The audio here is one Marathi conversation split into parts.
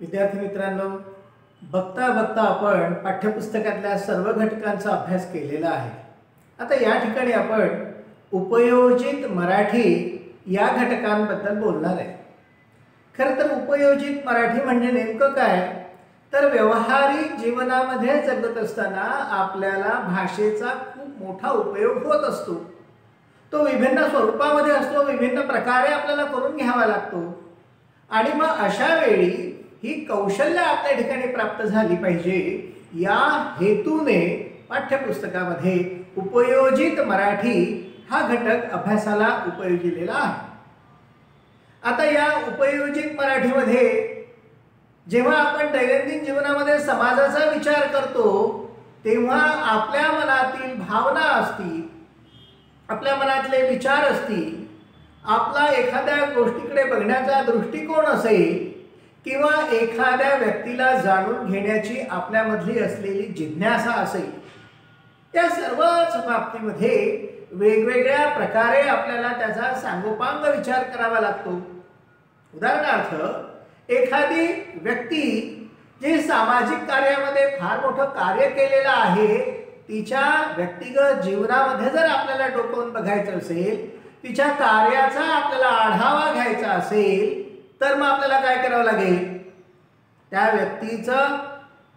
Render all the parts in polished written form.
विद्यार्थी मित्रांनो, बघता बघता आपण पाठ्यपुस्तकातल्या सर्व घटकांचा अभ्यास केलेला आहे। आता या ठिकाणी आपण उपयोजित मराठी या घटकांबद्दल बोलणार आहे। खरं तर उपयोजित मराठी म्हणजे नेमकं काय, तर व्यावहारिक जीवनामध्ये जगत असताना आपल्याला भाषेचा खूप मोठा उपयोग होत असतो। तो विभिन्न स्वरूपामध्ये असतो, विभिन्न प्रकारे आपल्याला करून घ्यावा लागतो आणि मग अशा वेळी ही कौशल्य आपल्या ठिकाणी प्राप्त झाली पाहिजे या हेतूने पाठ्यपुस्तकामध्ये उपयोजित मराठी हा घटक अभ्यासाला उपयोजिलेला आहे। आता या उपयोजित मराठीमध्ये जेव्हा आपण दैनंदिन जीवनामध्ये समाजाचा विचार करतो तेव्हा आपल्या मनातील भावना असतील, आपल्या मनातले विचार असतील, आपला एखाद्या गोष्टीकडे बघण्याचा दृष्टिकोन असेल किंवा एखाद्या व्यक्तीला जाणून घेण्याची आपल्यामधली असलेली जिज्ञासा असेल, त्या सर्वच बाबतीमध्ये वेगवेगळ्या प्रकारे आपल्याला त्याचा सांगोपांग विचार करावा लागतो। उदाहरणार्थ एखादी व्यक्ती जी सामाजिक कार्यामध्ये फार मोठं कार्य केलेलं आहे, तिच्या व्यक्तिगत जीवनामध्ये जर आपल्याला डोकावून बघायचं असेल, तिच्या कार्याचा आपल्याला आढावा घ्यायचा असेल, तर मग आपल्याला काय करावं लागेल, त्या व्यक्तीचं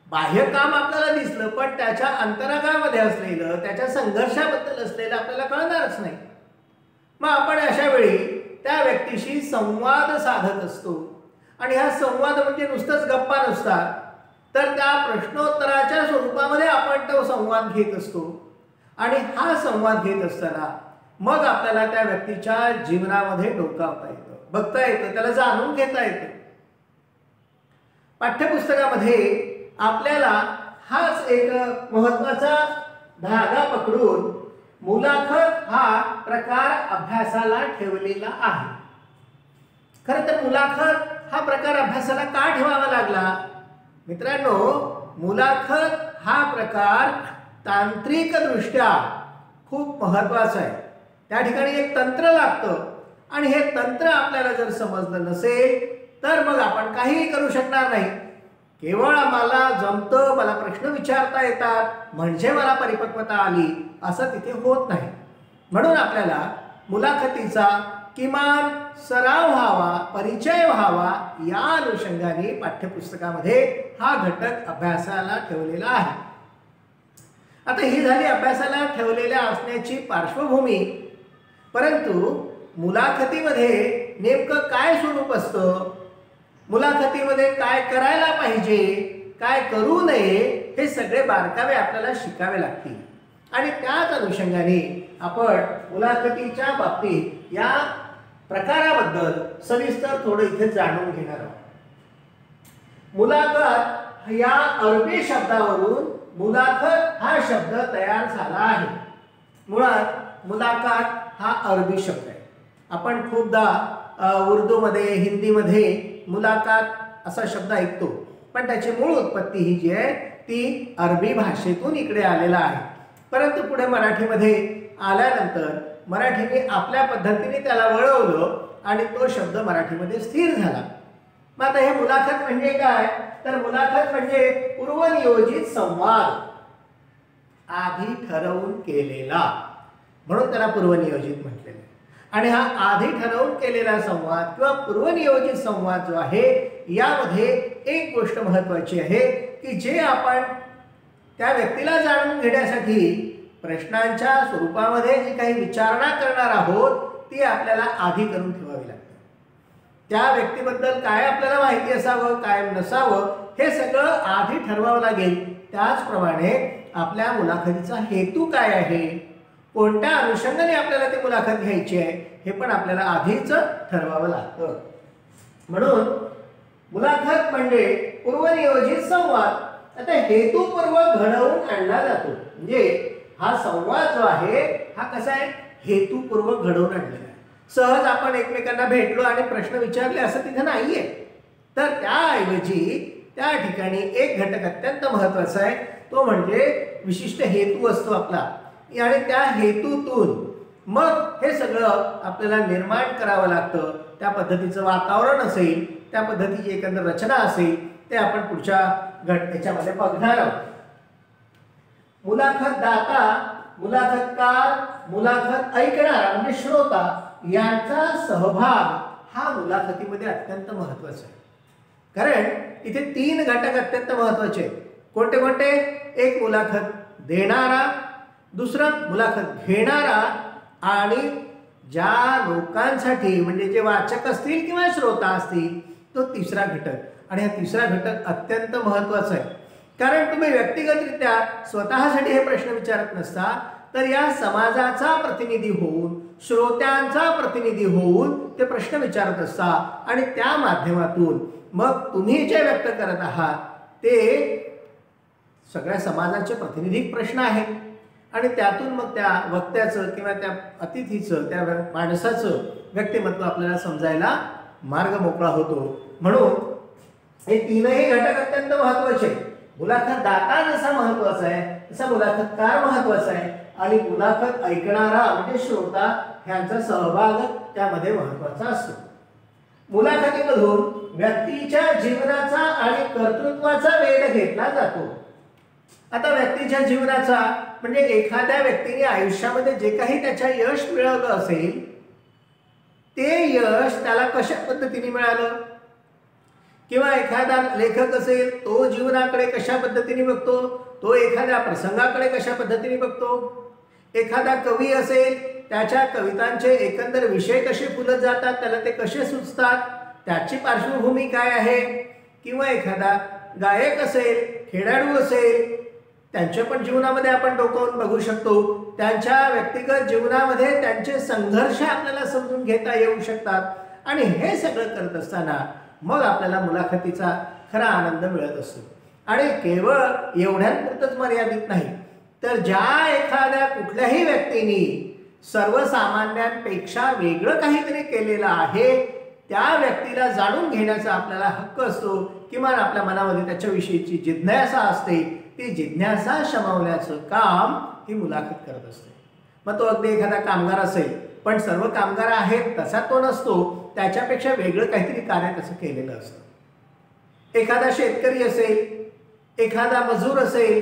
बाह्य काम आपल्याला दिसलं पण त्याच्या अंतरागामध्ये असलेलं, त्याच्या संघर्षाबद्दल असलेलं आपल्याला कळणारच नाही। मग आपण अशा वेळी त्या व्यक्तीशी संवाद साधत असतो आणि हा संवाद म्हणजे नुसतंच गप्पा नसतात, तर त्या प्रश्नोत्तराच्या स्वरूपामध्ये आपण तो संवाद घेत असतो आणि हा संवाद घेत असताना मग आपल्याला त्या व्यक्तीच्या जीवनामध्ये डोकावता येतं, बघता येतं, त्याला जाणून घेता येतं। पाठ्यपुस्तकामध्ये आपल्याला हाच एक महत्त्वाचा धागा पकडून मुलाखत हा प्रकार अभ्यासाला ठेवलेला आहे। खरं तर मुलाखत हा प्रकार अभ्यासाला का ठेवावा लागला? मित्रांनो, मुलाखत हा प्रकार तांत्रिकदृष्ट्या खूप महत्त्वाचा आहे। त्या ठिकाणी एक तंत्र लागतं आणि हे तंत्र आपल्याला जर समजलं नसेल तर मग आपण काहीही करू शकणार नाही। केवळ मला जमतं, मला प्रश्न विचारता येतात म्हणजे मला परिपक्वता आली असं तिथे होत नाही। म्हणून आपल्याला मुलाखतीचा किमान सराव व्हावा, परिचय व्हावा या अनुषंगाने पाठ्यपुस्तकामध्ये हा घटक अभ्यासाला ठेवलेला आहे। आता ही झाली अभ्यासाला ठेवलेल्या असण्याची पार्श्वभूमी, परंतु मुलाखतीमध्ये नेमकं काय स्वरूप असतं, मुलाखतीमध्ये काय करायला पाहिजे, काय करू नये, हे सगळे बारकावे आपल्याला शिकावे लागतील आणि त्याच अनुषंगाने आपण मुलाखतीच्या बाबतीत या प्रकाराबद्दल सविस्तर थोडं इथे जाणून घेणार आहोत। मुलाखत या अरबी शब्दावरून मुलाखत हा शब्द तयार झाला आहे। मुळात मुलाकात हा अरबी शब्द आहे। आपण खूपदा उर्दूमध्ये, हिंदीमध्ये मुलाकात असा शब्द ऐकतो, पण त्याची मूळ उत्पत्ती ही जी आहे ती अरबी भाषेतून इकडे आलेला आहे। परंतु पुढे मराठीमध्ये आल्यानंतर मराठीने आपल्या पद्धतीने त्याला वळवलं आणि तो शब्द मराठीमध्ये स्थिर झाला। मग आता हे मुलाखत म्हणजे काय, तर मुलाखत म्हणजे पूर्वनियोजित संवाद, आधी ठरवून केलेला, म्हणून त्याला पूर्वनियोजित म्हटलेलं आहे। आणि हा आधी ठरवून केलेला संवाद किंवा पूर्वनियोजित संवाद जो आहे यामध्ये एक गोष्ट महत्त्वाची आहे की जे आपण त्या व्यक्तीला जाणून घेण्यासाठी प्रश्नांच्या स्वरूपामध्ये जी काही विचारणा करणार आहोत ती आपल्याला आधी करून ठेवावी लागते। त्या व्यक्तीबद्दल काय आपल्याला माहिती असावं, काय नसावं, हे सगळं आधी ठरवावं लागेल। त्याचप्रमाणे आपल्या मुलाखतीचा हेतू काय आहे, कोणत्या अनुषंगाने आपल्याला ती मुलाखत घ्यायची आहे, हे पण आपल्याला आधीच ठरवावं लागतं। म्हणून मुलाखत म्हणजे पूर्वनियोजित संवाद आता हेतुपूर्वक घडवून आणला जातो। म्हणजे हा संवाद जो आहे हा कसा आहे, हेतुपूर्वक घडवून आणलेला आहे। सहज आपण एकमेकांना भेटलो आणि प्रश्न विचारले असं तिथे नाहीये, तर त्याऐवजी त्या ठिकाणी एक घटक अत्यंत महत्त्वाचा आहे, तो म्हणजे विशिष्ट हेतू असतो आपला आणि त्या हेतूतून मग हे सगळं आपल्याला निर्माण करावं लागतं। त्या पद्धतीचं वातावरण असेल, त्या पद्धतीची एकंदर रचना असेल, ते आपण पुढच्या घटनेच्यामध्ये बघणार आहोत. मुलाखत दाता, मुलाखतकार, मुलाखत ऐकणारा म्हणजे श्रोता यांचा सहभाग हा मुलाखतीमध्ये अत्यंत महत्त्वाचा आहे. कारण इथे 3 घटक अत्यंत महत्त्वाचे आहेत. कोणते कोणते? एक मुलाखत देणारा, दुसरं मुलाखत घेणारा आणि ज्या लोकांसाठी म्हणजे जे वाचक असतील किंवा श्रोता असतील तो तिसरा घटक. आणि हा तिसरा घटक अत्यंत महत्त्वाचा आहे. कारण तुम्ही व्यक्तिगतरित्या स्वतःसाठी हे प्रश्न विचारत नसता, तर या समाजाचा प्रतिनिधी होऊन, श्रोत्यांचा प्रतिनिधी होऊन ते प्रश्न विचारत असता आणि त्या माध्यमातून मग तुम्ही जे व्यक्त करत आहात ते सगळ्या समाजाचे प्रातिनिधिक प्रश्न आहेत आणि त्यातून मग त्या वक्त्याचं किंवा त्या अतिथीचं, त्या माणसाचं व्यक्तिमत्व आपल्याला समजायला मार्ग मोकळा होतो. म्हणून हे 3ही घटक अत्यंत महत्त्वाचे आहेत. मुलाखत दाता जसा महत्त्वाचा आहे तसा मुलाखतकार महत्त्वाचा आहे आणि मुलाखत ऐकणारा म्हणजे श्रोता ह्यांचा सहभाग त्यामध्ये महत्त्वाचा असतो. मुलाखतीमधून व्यक्तीच्या जीवनाचा आणि कर्तृत्वाचा वेध घेतला जातो. आता व्यक्तीच्या जीवनाचा म्हणजे एखाद्या व्यक्तीने आयुष्यामध्ये जे काही त्याच्या यश मिळवलं असेल ते यश त्याला कशा पद्धतीने मिळालं, किंवा एखादा लेखक असेल तो जीवनाकडे कशा पद्धतीने बघतो, तो एखाद्या प्रसंगाकडे कशा पद्धतीने बघतो, एखादा कवी असेल त्याच्या कवितांचे एकंदर विषय कसे फुलत जातात, त्याला ते कसे सुचतात, त्याची पार्श्वभूमी काय आहे, किंवा एखादा गायक असेल, खेळाडू असेल त्यांच्या पण जीवनामध्ये आपण डोकावून बघू शकतो. त्यांच्या व्यक्तिगत जीवनामध्ये त्यांचे संघर्ष आपल्याला समजून घेता येऊ शकतात. आणि हे सगळं करत असताना मग आपल्याला मुलाखतीचा खरा आनंद मिळत असतो. आणि केवळ एवढ्यांपुरतंच मर्यादित नाही, तर ज्या एखाद्या कुठल्याही व्यक्तीने सर्वसामान्यांपेक्षा वेगळं काहीतरी केलेलं आहे त्या व्यक्तीला जाणून घेण्याचा आपल्याला हक्क असतो. किंवा आपल्या मनामध्ये त्याच्याविषयीची जिज्ञासा असते. ती जिज्ञासा शमवण्याचं काम ही मुलाखत करत असते. मग तो अगदी एखादा कामगार असेल पण सर्व कामगार आहेत तसा तो नसतो, त्याच्यापेक्षा वेगळं काहीतरी कार्य त्याचं केलेलं असतं. एखादा शेतकरी असेल, एखादा मजूर असेल,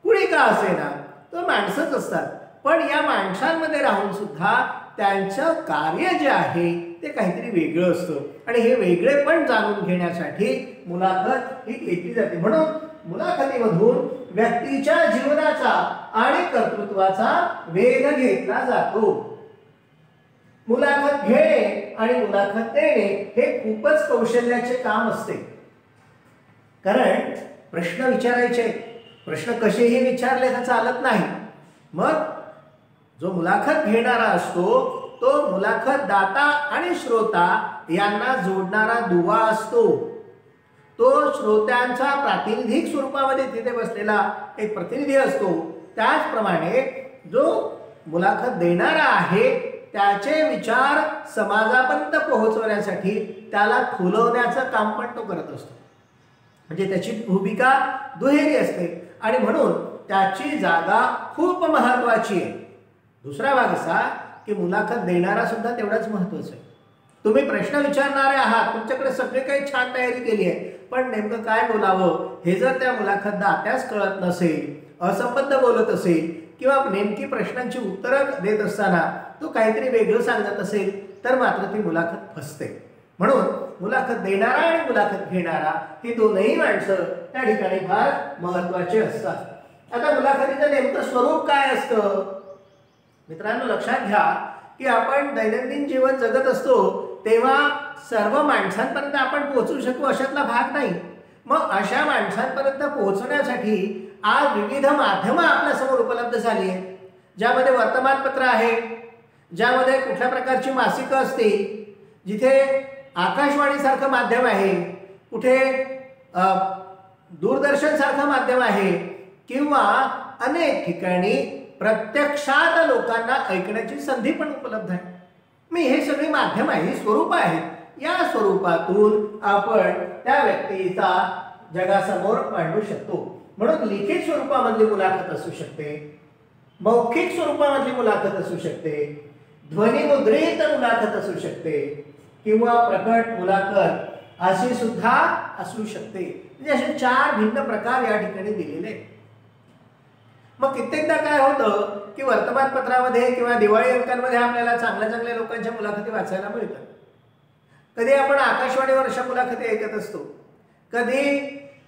कुणी का असेना तो माणसंच असतात. पण या माणसांमध्ये राहून सुद्धा त्यांचं कार्य जे आहे ते काहीतरी वेगळं असतं आणि हे वेगळे पण जाणून घेण्यासाठी मुलाखत ही घेतली जाते. म्हणून मुलाखतीमधून व्यक्तीच्या जीवनाचा आणि कर्तृत्वाचा वेध घेतला जातो. मुलाखत घेणे आणि मुलाखत देणे हे खूपच कौशल्याचे काम असते. कारण प्रश्न विचारायचे, प्रश्न कसेही विचारले तर चालत नाही. मग जो मुलाखत घेणारा असतो तो मुलाखत दाता आणि श्रोता यांना जोडणारा दुवा असतो. तो श्रोत्यांचा प्रातिनिधिक स्वरूपामध्ये तिथे बसलेला एक प्रतिनिधी असतो. त्याचप्रमाणे जो मुलाखत देणारा आहे त्याचे विचार समाजापर्यंत पोहोचवण्यासाठी त्याला खुलवण्याचं काम पण तो करत असतो. म्हणजे त्याची भूमिका दुहेरी असते आणि म्हणून त्याची जागा खूप महत्त्वाची आहे. दुसरा भाग असा की मुलाखत देणारा सुद्धा तेवढाच महत्त्वाचा आहे. तुम्ही प्रश्न विचारणारे आहात, तुमच्याकडे सगळे काही छान तयारी केली आहे, पण नेमकं काय बोलावं हे जर त्या मुलाखत दात्यास कळत नसेल, असंबद्ध बोलत असेल किंवा नेमकी प्रश्नांची उत्तरं देत असताना तो काहीतरी वेगळं सांगत असेल तर मात्र ती मुलाखत फसते. म्हणून मुलाखत देणारा आणि मुलाखत घेणारा ही दोनही माणसं त्या ठिकाणी फार महत्त्वाचे असतात. आता मुलाखतीचं नेमकं स्वरूप काय असतं? मित्रांनो लक्षात घ्या की आपण दैनंदिन जीवन जगत असतो तेव्हा सर्व माणसांपर्यंत आपण पोहोचू शकू अशातला भाग नाही. मग अशा माणसांपर्यंत पोहोचण्यासाठी आज विविध माध्यमं आपल्यासमोर उपलब्ध झाली आहेत, ज्यामध्ये वर्तमानपत्र आहे, ज्यामध्ये कुठल्या प्रकारची मासिकं असतील, जिथे आकाशवाणीसारखं माध्यम आहे, कुठे दूरदर्शनसारखं माध्यम आहे किंवा अनेक ठिकाणी प्रत्यक्षात लोकांना ऐकण्याची संधी पण उपलब्ध आहे. मी हे सगळी माध्यम आहे, स्वरूप आहेत. या स्वरूपातून आपण त्या व्यक्तीचा जगासमोर मांडू शकतो. म्हणून लिखित स्वरूपामधली मुलाखत असू शकते, मौखिक स्वरूपामधली मुलाखत असू शकते, ध्वनिमुद्रित मुलाखत असू शकते किंवा प्रकट मुलाखत अशी सुद्धा असू शकते. म्हणजे असे 4 भिन्न प्रकार या ठिकाणी दिलेले आहेत. मग कित्येकदा काय होतं की वर्तमानपत्रामध्ये किंवा दिवाळी अंकांमध्ये आपल्याला चांगल्या चांगल्या लोकांच्या मुलाखती वाचायला मिळतात. कधी आपण आकाशवाणीवर अशा मुलाखती ऐकत असतो, कधी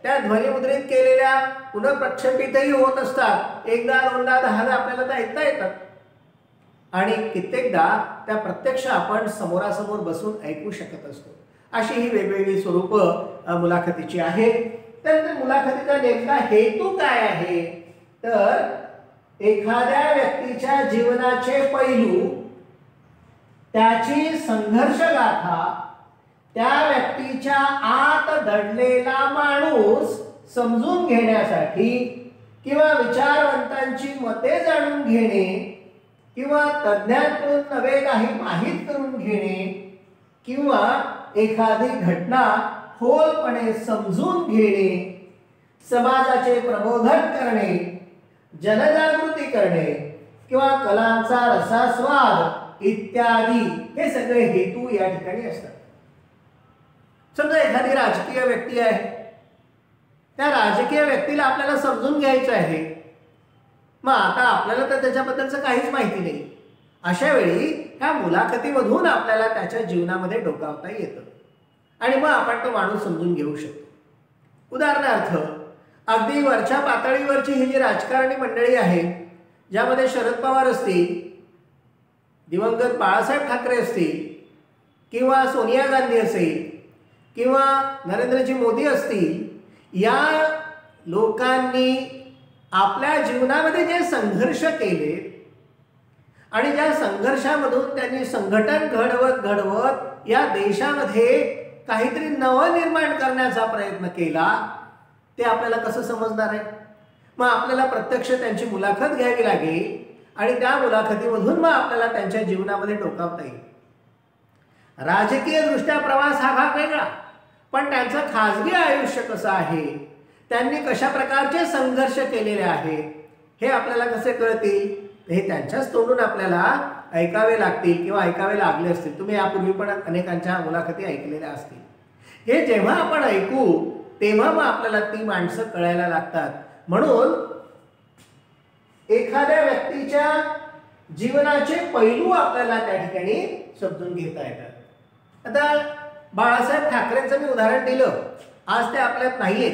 त्या ध्वनिमुद्रित केलेल्या पुनर्प्रक्षेपितही होत असतात. एकदा, दोनदा, 10दा आपल्याला त्या ऐकता येतात. आणि कित्येकदा त्या प्रत्यक्ष आपण समोरासमोर बसून ऐकू शकत असतो. अशी ही वेगवेगळी स्वरूपं मुलाखतीची आहेत. तर मुलाखतीचा नेमका हेतू काय आहे, तर एखाद्या व्यक्तीच्या जीवनाचे पैलू, त्याची संघर्ष गाथा, त्या व्यक्तीच्या आत दडलेला माणूस समजून घेण्यासाठी किंवा विचारवंतांची मते जाणून घेणे किंवा तज्ञांकडून नवे काही माहीत करून घेणे किंवा एखादी घटना खोलपणे समजून घेणे, समाजाचे प्रबोधन करणे, जनजागृती करणे किंवा कलांचा रसास्वाद इत्यादी हे सगळे हेतू या ठिकाणी असतात. समजा एखादी राजकीय व्यक्ती आहे, त्या राजकीय व्यक्तीला आपल्याला समजून घ्यायचं आहे. मग आता आपल्याला तर त्याच्याबद्दलचं काहीच माहिती नाही. अशा वेळी ह्या मुलाखतीमधून आपल्याला त्याच्या जीवनामध्ये डोकावता येतं आणि मग आपण तो माणूस समजून घेऊ शकतो. उदाहरणार्थ, अगदी वरच्या पातळीवरची ही जी राजकारणी मंडळी आहे, ज्यामध्ये शरद पवार असतील, दिवंगत बाळासाहेब ठाकरे असतील किंवा सोनिया गांधी असेल किंवा नरेंद्रजी मोदी असतील, या लोकांनी आपल्या जीवनामध्ये जे संघर्ष केले आणि ज्या संघर्षामधून त्यांनी संघटन घडवत या देशामध्ये काहीतरी नवं निर्माण करण्याचा प्रयत्न केला, ते आपल्याला कसं समजणार आहे? मग आपल्याला प्रत्यक्ष त्यांची मुलाखत घ्यावी लागेल आणि त्या मुलाखतीमधून मग आपल्याला त्यांच्या जीवनामध्ये डोकावता येईल. राजकीय दृष्ट्या प्रवास हा भाग वेगळा, पण त्यांचं खाजगी आयुष्य कसं आहे, त्यांनी कशा प्रकारचे संघर्ष केलेले आहेत, हे आपल्याला कसे कळतील? हे त्यांच्याच तोंडून आपल्याला ऐकावे लागतील किंवा ऐकावे लागले असतील. तुम्ही यापूर्वी पण अनेकांच्या मुलाखती ऐकलेल्या असतील. हे जेव्हा आपण ऐकू तेव्हा मग आपल्याला ती माणसं कळायला लागतात. म्हणून एखाद्या व्यक्तीच्या जीवनाचे पैलू आपल्याला त्या ठिकाणी समजून घेता येतात. आता बाळासाहेब ठाकरेंचं मी उदाहरण दिलं, आज ते आपल्यात नाहीये,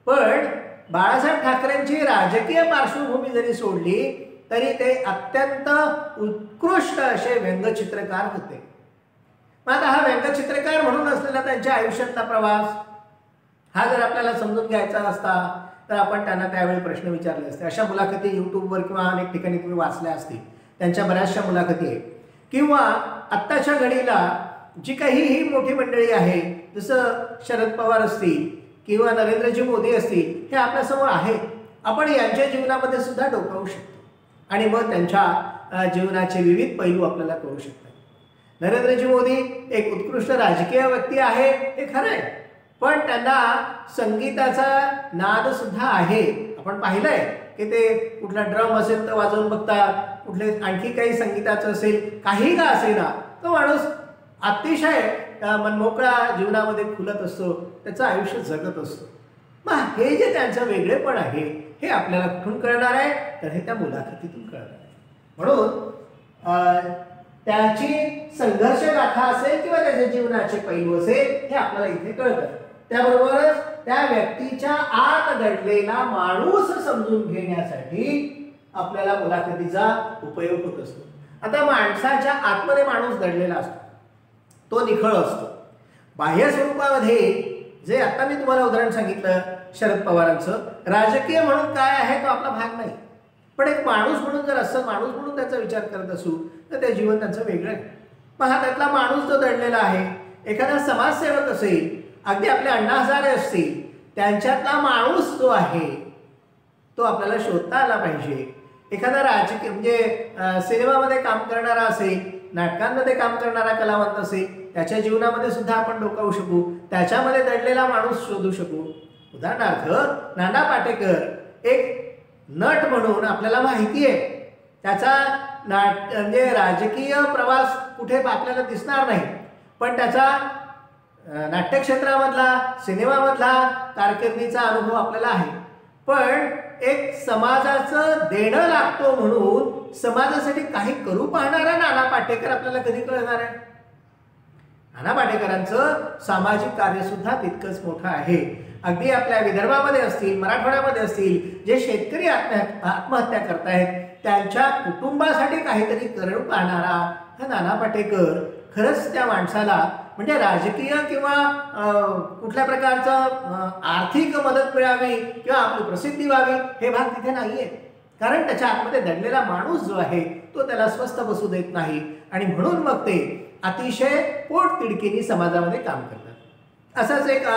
पण बाळासाहेब ठाकरेंची राजकीय पार्श्वभूमी जरी सोडली तरी ते अत्यंत उत्कृष्ट असे व्यंगचित्रकार होते. मग आता हा व्यंगचित्रकार म्हणून असलेला त्यांच्या आयुष्यातला प्रवास हा जर आपल्याला समजून घ्यायचा असता तर आपण त्यांना त्यावेळी प्रश्न विचारले असते. अशा मुलाखती यूट्यूबवर किंवा अनेक ठिकाणी तुम्ही वाचल्या असतील, त्यांच्या बऱ्याचशा मुलाखती आहेत. किंवा आत्ताच्या घडीला जी काही ही मोठी मंडळी आहे, जसं शरद पवार असतील किंवा नरेंद्रजी मोदी असतील, हे आपल्यासमोर आहेत. आपण यांच्या जीवनामध्ये सुद्धा डोकावू शकतो आणि मग त्यांच्या जीवनाचे विविध पैलू आपल्याला कळू शकतात. नरेंद्रजी मोदी एक उत्कृष्ट राजकीय व्यक्ती आहे, हे खरं आहे, पण त्यांना संगीताचा नाद सुद्धा आहे. आपण पाहिलंय की ते कुठला ड्रम असेल तर वाजवून बघतात, कुठले आणखी काही संगीताचं असेल, काही का असेना, तो माणूस अतिशय मनमोकळा जीवनामध्ये खुलत असतो, त्याचं आयुष्य जगत असतो. मग हे जे त्यांचं वेगळेपण आहे हे आपल्याला कुठून कळणार आहे, तर हे त्या मुलाखतीतून कळणार आहे. म्हणून त्याची संघर्ष गाथा असेल किंवा त्याच्या जीवनाचे पैलू असेल हे आपल्याला इथे कळतं. त्याबरोबरच त्या व्यक्तीच्या आत दडलेला माणूस समजून घेण्यासाठी आपल्याला मुलाखतीचा उपयोग होत असतो. आता माणसाच्या आतमध्ये माणूस दडलेला असतो, तो निखळ असतो. बाह्य स्वरूपामध्ये जे आता मी तुम्हाला उदाहरण सांगितलं शरद पवारांचं, राजकीय म्हणून काय आहे तो आपला भाग नाही, पण एक माणूस म्हणून जर असं माणूस म्हणून त्याचा विचार करत असू तर ते जीवन त्यांचं वेगळं आहे. मग हा त्यातला माणूस जो दडलेला आहे, एखादा समाजसेवक असेल, अगदी आपले अण्णा हजारे असतील, त्यांच्यातला माणूस जो आहे तो आपल्याला शोधता आला पाहिजे. एखादा राजकीय म्हणजे सिनेमामध्ये काम करणारा असेल, नाटकांमध्ये काम करणारा कलावंत असेल, त्याच्या जीवनामध्ये सुद्धा आपण डोकावू शकू, त्याच्यामध्ये दडलेला माणूस शोधू शकू. उदाहरणार्थ नाना पाटेकर एक नट म्हणून आपल्याला माहिती आहे, त्याचा म्हणजे राजकीय प्रवास कुठे आपल्याला दिसणार नाही, पण त्याचा नाट्यक्षेत्रामधला, सिनेमामधला कारकिर्दीचा अनुभव आपल्याला आहे. पण एक समाजाचं देणं लागतो म्हणून समाजासाठी काही करू पाहणारा नाना पाटेकर आपल्याला कधी कळणार आहे? नाना पाटेकरांचं सामाजिक कार्य सुद्धा तितकंच मोठं आहे. अगदी आपल्या विदर्भामध्ये असतील, मराठवाड्यामध्ये असतील, जे शेतकरी आत्महत्या करतायत त्यांच्या कुटुंबासाठी काहीतरी करू पाहणारा हा नाना पाटेकर खरंच त्या माणसाला म्हणजे राजकीय किंवा कुठल्या प्रकारचं आर्थिक मदत मिळावी किंवा आपली प्रसिद्धी व्हावी हे भाग तिथे नाहीये. कारण त्याच्या आतमध्ये दडलेला माणूस जो आहे तो त्याला स्वस्थ बसू देत नाही आणि म्हणून मग ते अतिशय पोटतिडकीने समाजामध्ये काम करतात. असाच एक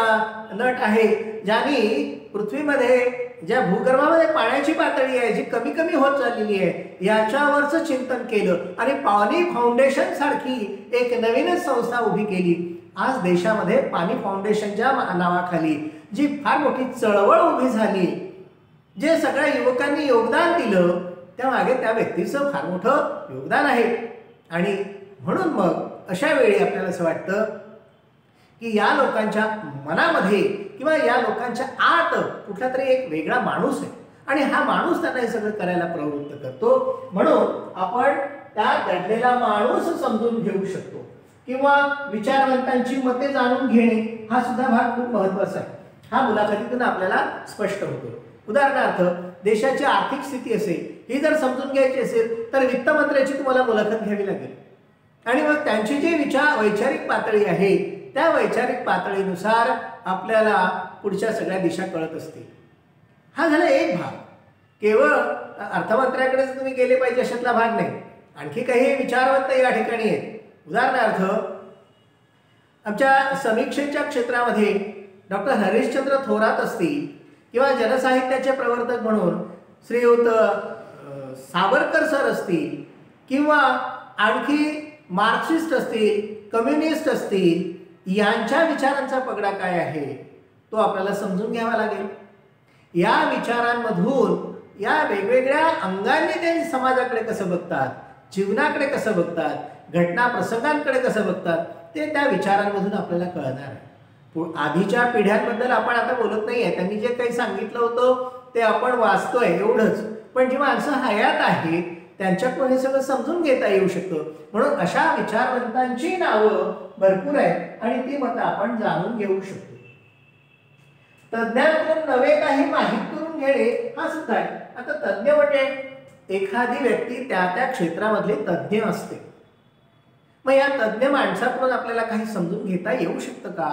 नट आहे ज्यांनी पृथ्वीमध्ये ज्या भूगर्भामध्ये पाण्याची पातळी आहे जी कमी कमी होत चाललेली आहे याच्यावरचं चिंतन केलं आणि पाणी फाउंडेशन सारखी एक नवीनच संस्था उभी केली. आज देशामध्ये पाणी फाउंडेशनच्या नावाखाली जी फार मोठी चळवळ उभी झाली, जे सगळ्या युवकांनी योगदान दिलं त्यामागे त्या व्यक्तीचं फार मोठं योगदान आहे. आणि म्हणून मग अशा वेळी आपल्याला असं वाटतं की या लोकांच्या मनामध्ये किंवा या लोकांच्या आत कुठला तरी एक वेगळा माणूस आहे आणि हा माणूस त्यांना हे सगळं करायला प्रवृत्त करतो. म्हणून आपण त्या दडलेला माणूस समजून घेऊ शकतो किंवा विचारवंतांची मते जाणून घेणे हा सुद्धा भाग खूप महत्त्वाचा आहे. हा मुलाखतीतून आपल्याला स्पष्ट होतो. उदाहरणार्थ देशाची आर्थिक स्थिती असेल ही जर समजून घ्यायची असेल तर वित्तमंत्र्याची तुम्हाला मुलाखत घ्यावी लागेल आणि मग त्यांची जी वैचारिक पातळी आहे त्या वैचारिक पातळीनुसार आपल्याला पुढच्या सगळ्या दिशा कळत असतील. हा झाला एक भाग. केवळ अर्थमंत्र्याकडेच तुम्ही गेले पाहिजे अशातला भाग नाही. आणखी काही विचारवंत या ठिकाणी आहेत. उदाहरणार्थ आमच्या समीक्षेच्या क्षेत्रामध्ये डॉक्टर हरिश्चंद्र थोरात असतील किंवा जनसाहित्याचे प्रवर्तक म्हणून श्रीयुत सावरकर सर असतील किंवा आणखी मार्क्सिस्ट असतील, कम्युनिस्ट असतील, यांच्या विचारांचा पगडा काय आहे तो आपल्याला समजून घ्यावा लागेल. या विचारांमधून या वेगवेगळ्या अंगांनी ते समाजाकडे कसं बघतात, जीवनाकडे कसं बघतात, घटना प्रसंगांकडे कसं बघतात ते त्या विचारांमधून आपल्याला कळणार आहे. आधीच्या पिढ्यांबद्दल आपण आता बोलत नाही आहे. त्यांनी जे काही सांगितलं होतं ते आपण वाचतोय एवढंच. पण जी माणसं हयात आहेत त्यांच्याकडून हे सगळं समजून घेता येऊ शकतं. म्हणून अशा विचारवंतांची नावं भरपूर आहेत आणि ती मतं आपण जाणून घेऊ शकतो. तज्ज्ञांकडून नवे काही माहीत करून घेणे हा सुद्धा आहे. आता तज्ज्ञ म्हणजे एखादी व्यक्ती त्या त्या क्षेत्रामधले तज्ज्ञ असते. मग या तज्ज्ञ माणसाकडून आपल्याला काही समजून घेता येऊ शकतं का,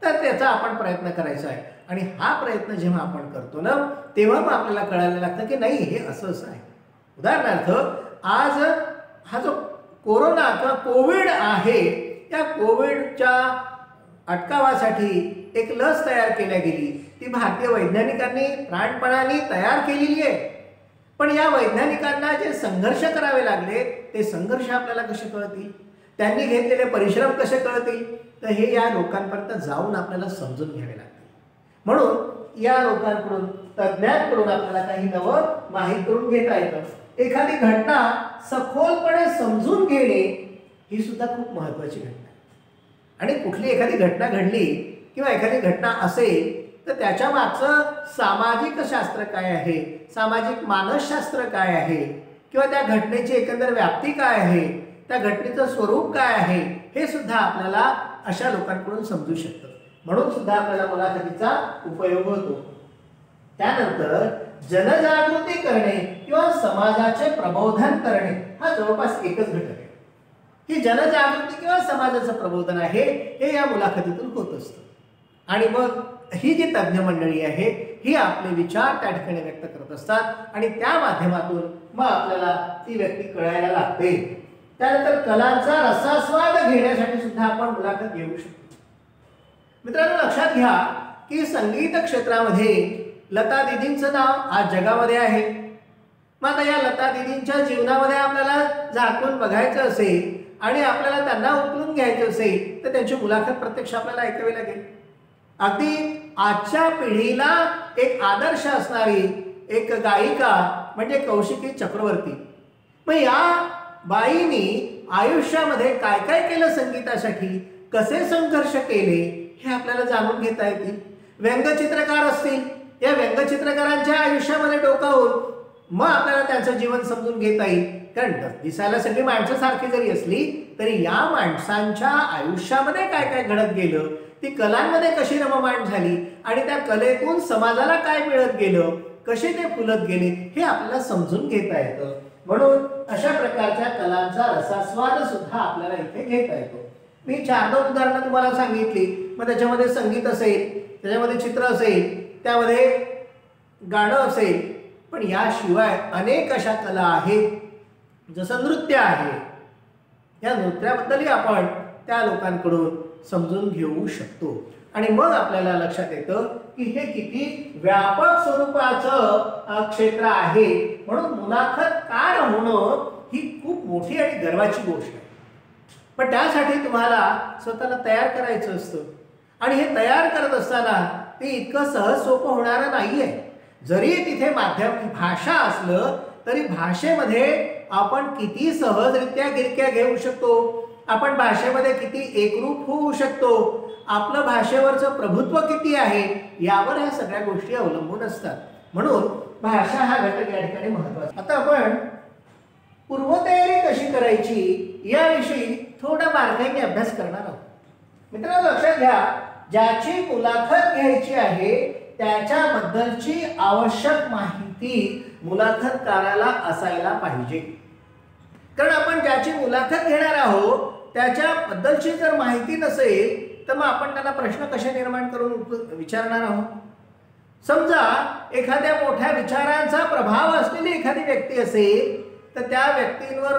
तर त्याचा आपण प्रयत्न करायचा आहे. आणि हा प्रयत्न जेव्हा आपण करतो ना तेव्हा मग आपल्याला कळायला लागतं की नाही हे असं असं आहे. उदाहरणार्थ आज हा जो कोरोना किंवा कोविड आहे त्या कोविडच्या अटकावासाठी एक लस तयार केल्या गेली. ती भारतीय वैज्ञानिकांनी प्राणपणाने तयार केलेली आहे. पण या वैज्ञानिकांना जे संघर्ष करावे लागले ते संघर्ष आपल्याला कसे कळतील, त्यांनी घेतलेले परिश्रम कसे कळतील, तर हे या लोकांपर्यंत जाऊन आपल्याला समजून घ्यावे लागते. म्हणून या लोकांकडून तज्ज्ञांकडून आपल्याला काही नवं माहीत करून घेता येतं. एखादी घटना सखोलपणे समजून घेणे ही सुद्धा खूप महत्त्वाची घटना आहे. आणि कुठली एखादी घटना घडली किंवा एखादी घटना असेल तर त्याच्या मागचं सामाजिक शास्त्र काय आहे, सामाजिक मानसशास्त्र काय आहे किंवा त्या घटनेची एकंदर व्याप्ती काय आहे, त्या घटनेचं स्वरूप काय आहे हे सुद्धा आपल्याला अशा लोकांकडून समजू शकतं. म्हणून सुद्धा आपल्याला मुलाखतीचा उपयोग होतो. त्यानंतर जनजागृती करणे किंवा समाजाचे प्रबोधन करणे हा जवळपास एकच घटक आहे. ही जनजागृती किंवा समाजाचं प्रबोधन आहे हे या मुलाखतीतून होत असतं. आणि मग ही जी तज्ज्ञ मंडळी आहे ही आपले विचार त्या ठिकाणी व्यक्त करत असतात आणि त्या माध्यमातून मग आपल्याला ती व्यक्ती कळायला लागते. त्यानंतर कलांचा रसास्वाद घेण्यासाठी सुद्धा आपण मुलाखत घेऊ शकतो. मित्रांनो लक्षात घ्या की संगीत क्षेत्रामध्ये लता दीदींचं नाव आज जगामध्ये आहे. मग आता या लता दीदींच्या जीवनामध्ये आपल्याला झाकून बघायचं असेल आणि आपल्याला त्यांना उकळून घ्यायचं असेल तर त्यांची मुलाखत प्रत्यक्ष आपल्याला ऐकावी लागेल. अगदी आजच्या पिढीला एक आदर्श असणारी एक गायिका म्हणजे कौशिकी चक्रवर्ती. मग या बाईंनी आयुष्यामध्ये काय काय केलं संगीतासाठी कसे संघर्ष केले हे आपल्याला जाणून घेता येतील. व्यंगचित्रकार असतील, या व्यंगचित्रकारांच्या आयुष्यामध्ये डोकावून मग आपल्याला त्यांचं जीवन समजून घेता येईल. कारण दिसायला सगळी माणसं सारखी जरी असली तरी या माणसांच्या आयुष्यामध्ये काय काय घडत गेलं, ती कलांमध्ये कशी रममाण झाली आणि त्या कलेतून समाजाला काय मिळत गेलं, कसे ते फुलत गेले हे आपल्याला समजून घेता येतं. म्हणून अशा प्रकारच्या कलांचा रसास्वाद सुद्धा आपल्याला इथे घेता येतो. मी 4-2 उदाहरणं तुम्हाला सांगितली. मग त्याच्यामध्ये संगीत असेल, त्याच्यामध्ये चित्र असेल, त्यामध्ये गाणं असेल, पण याशिवाय अनेक अशा कला आहेत. जसं नृत्य आहे, या नृत्याबद्दलही आपण त्या लोकांकडून समजून घेऊ शकतो. आणि मग आपल्याला लक्षात येतं की हे किती व्यापक स्वरूपाचं क्षेत्र आहे. म्हणून मुलाखतकार होणं ही खूप मोठी आणि गर्वाची गोष्ट आहे. पण त्यासाठी तुम्हाला स्वतःला तयार करायचं असतं आणि हे तयार करत असताना ते इतकं सहज सोपं होणारं नाहीये. जरी तिथे माध्यम भाषा असलं तरी भाषेमध्ये आपण किती सहजरित्या गिरक्या घेऊ शकतो, आपण भाषेमध्ये किती एकरूप होऊ शकतो, आपलं भाषेवरचं प्रभुत्व किती आहे यावर ह्या सगळ्या गोष्टी अवलंबून असतात. म्हणून भाषा हा घटक या ठिकाणी महत्त्वाचा. आता आपण पूर्वतयारी कशी करायची याविषयी थोडा बारकाईने अभ्यास करणार आहोत. मित्रांनो लक्षात घ्या, ज्याची मुलाखत घ्यायची आहे त्याच्याबद्दलची आवश्यक माहिती मुलाखतकाराला असायला पाहिजे. कारण आपण ज्याची मुलाखत घेणार आहोत त्याच्याबद्दलची जर माहिती नसेल तर मग आपण त्यांना प्रश्न कसे निर्माण करून विचारणार आहोत. समजा एखाद्या मोठ्या विचारांचा प्रभाव असलेली एखादी व्यक्ती असेल तर त्या व्यक्तींवर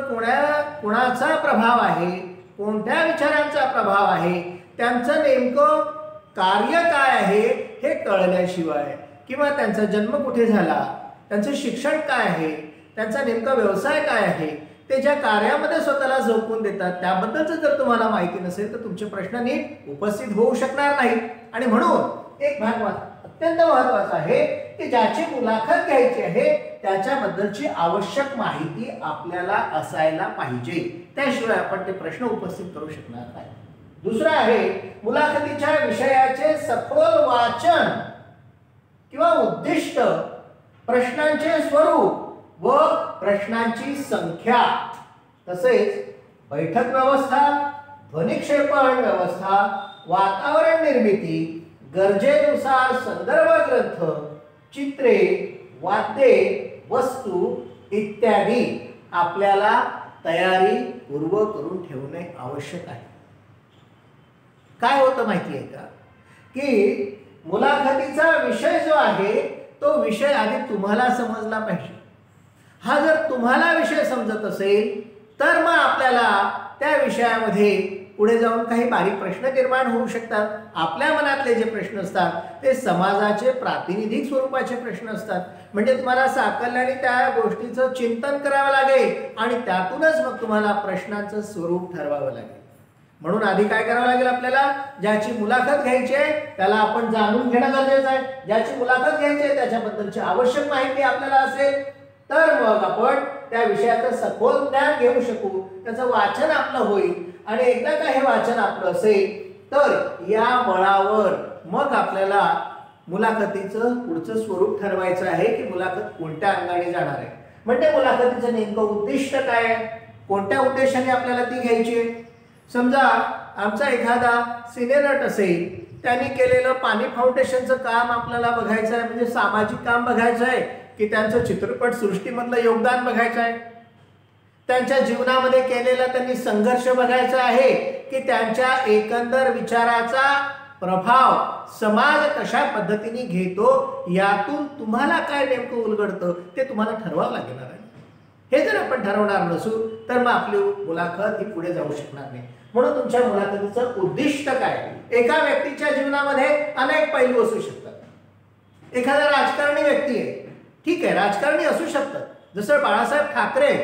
कोणाचा प्रभाव आहे, कोणत्या विचारांचा प्रभाव आहे, त्यांचं नेमकं कार्य काय आहे हे कळल्याशिवाय किंवा त्यांचा जन्म कुठे झाला, त्यांचं शिक्षण काय आहे, त्यांचा नेमका व्यवसाय काय आहे, ते ज्या कार्यामध्ये स्वतःला झोकून देतात त्याबद्दलचं जर तुम्हाला माहिती नसेल तर तुमचे प्रश्न नीट उपस्थित होऊ शकणार नाहीत. आणि म्हणून एक भाग अत्यंत महत्त्वाचा आहे की ज्याची मुलाखत घ्यायची आहे त्याच्याबद्दलची आवश्यक माहिती आपल्याला असायला पाहिजे, त्याशिवाय आपण ते प्रश्न उपस्थित करू शकणार नाही. दुसरं आहे मुलाखतीच्या विषयाचे सखोल वाचन किंवा उद्दिष्ट, प्रश्नांचे स्वरूप व प्रश्नांची संख्या, तसेच बैठक व्यवस्था, ध्वनिक्षेपण व्यवस्था, वातावरण निर्मिती, गरजेनुसार संदर्भ ग्रंथ, चित्रे, वाद्ये, वस्तू इत्यादी आपल्याला तयारी पूर्व करून ठेवणे आवश्यक आहे. काय होतं माहिती आहे का की मुलाखतीचा विषय जो आहे तो विषय आधी तुम्हाला समजला पाहिजे. हा जर तुम्हाला विषय समजत असेल तर मग आपल्याला त्या विषयामध्ये पुढे जाऊन काही बारीक प्रश्न निर्माण होऊ शकतात. आपल्या मनातले जे प्रश्न असतात ते समाजाचे प्रातिनिधिक स्वरूपाचे प्रश्न असतात. म्हणजे तुम्हाला साकल्याने त्या गोष्टीचं चिंतन करावं लागेल आणि त्यातूनच मग तुम्हाला प्रश्नांचं स्वरूप ठरवावं लागेल. म्हणून आधी काय करावं लागेल, आपल्याला ज्याची मुलाखत घ्यायची आहे त्याला आपण जाणून घेणं गरजेचं आहे. ज्याची मुलाखत घ्यायची आहे त्याच्याबद्दलची आवश्यक माहिती आपल्याला असेल तर मग आपण त्या विषयाचं सखोल ज्ञान घेऊ शकू, त्याचं वाचन आपलं होईल. आणि एकदा का हे वाचन आपलं असेल तर या बळावर मग आपल्याला मुलाखतीचं पुढचं स्वरूप ठरवायचं आहे की मुलाखत कोणत्या अंगाने जाणार आहे. म्हणजे मुलाखतीचं नेमकं उद्दिष्ट काय आहे, कोणत्या उद्देशाने आपल्याला ती घ्यायची आहे. समजा आमचा एखादा सिनियर नट असेल, त्यांनी केलेलं पाणी फाउंडेशनचं काम आपल्याला बघायचं आहे, म्हणजे सामाजिक काम बघायचं आहे की त्यांचं चित्रपट सृष्टीमधलं योगदान बघायचं आहे, त्यांच्या जीवनामध्ये केलेला त्यांनी संघर्ष बघायचा आहे की त्यांच्या एकंदर विचाराचा प्रभाव समाज कशा पद्धतीने घेतो यातून तुम्हाला काय नेमकं उलगडतं ते तुम्हाला ठरवावं लागणार आहे. हे जर आपण ठरवणार नसू तर मग आपली मुलाखत ही पुढे जाऊ शकणार नाही. म्हणून तुमच्या मुलाखतीचं उद्दिष्ट काय. एका व्यक्तीच्या जीवनामध्ये अनेक पैलू असू शकतात. एखादा राजकारणी व्यक्ती आहे, ठीक आहे, राजकारणी असू शकतात. जसं बाळासाहेब ठाकरे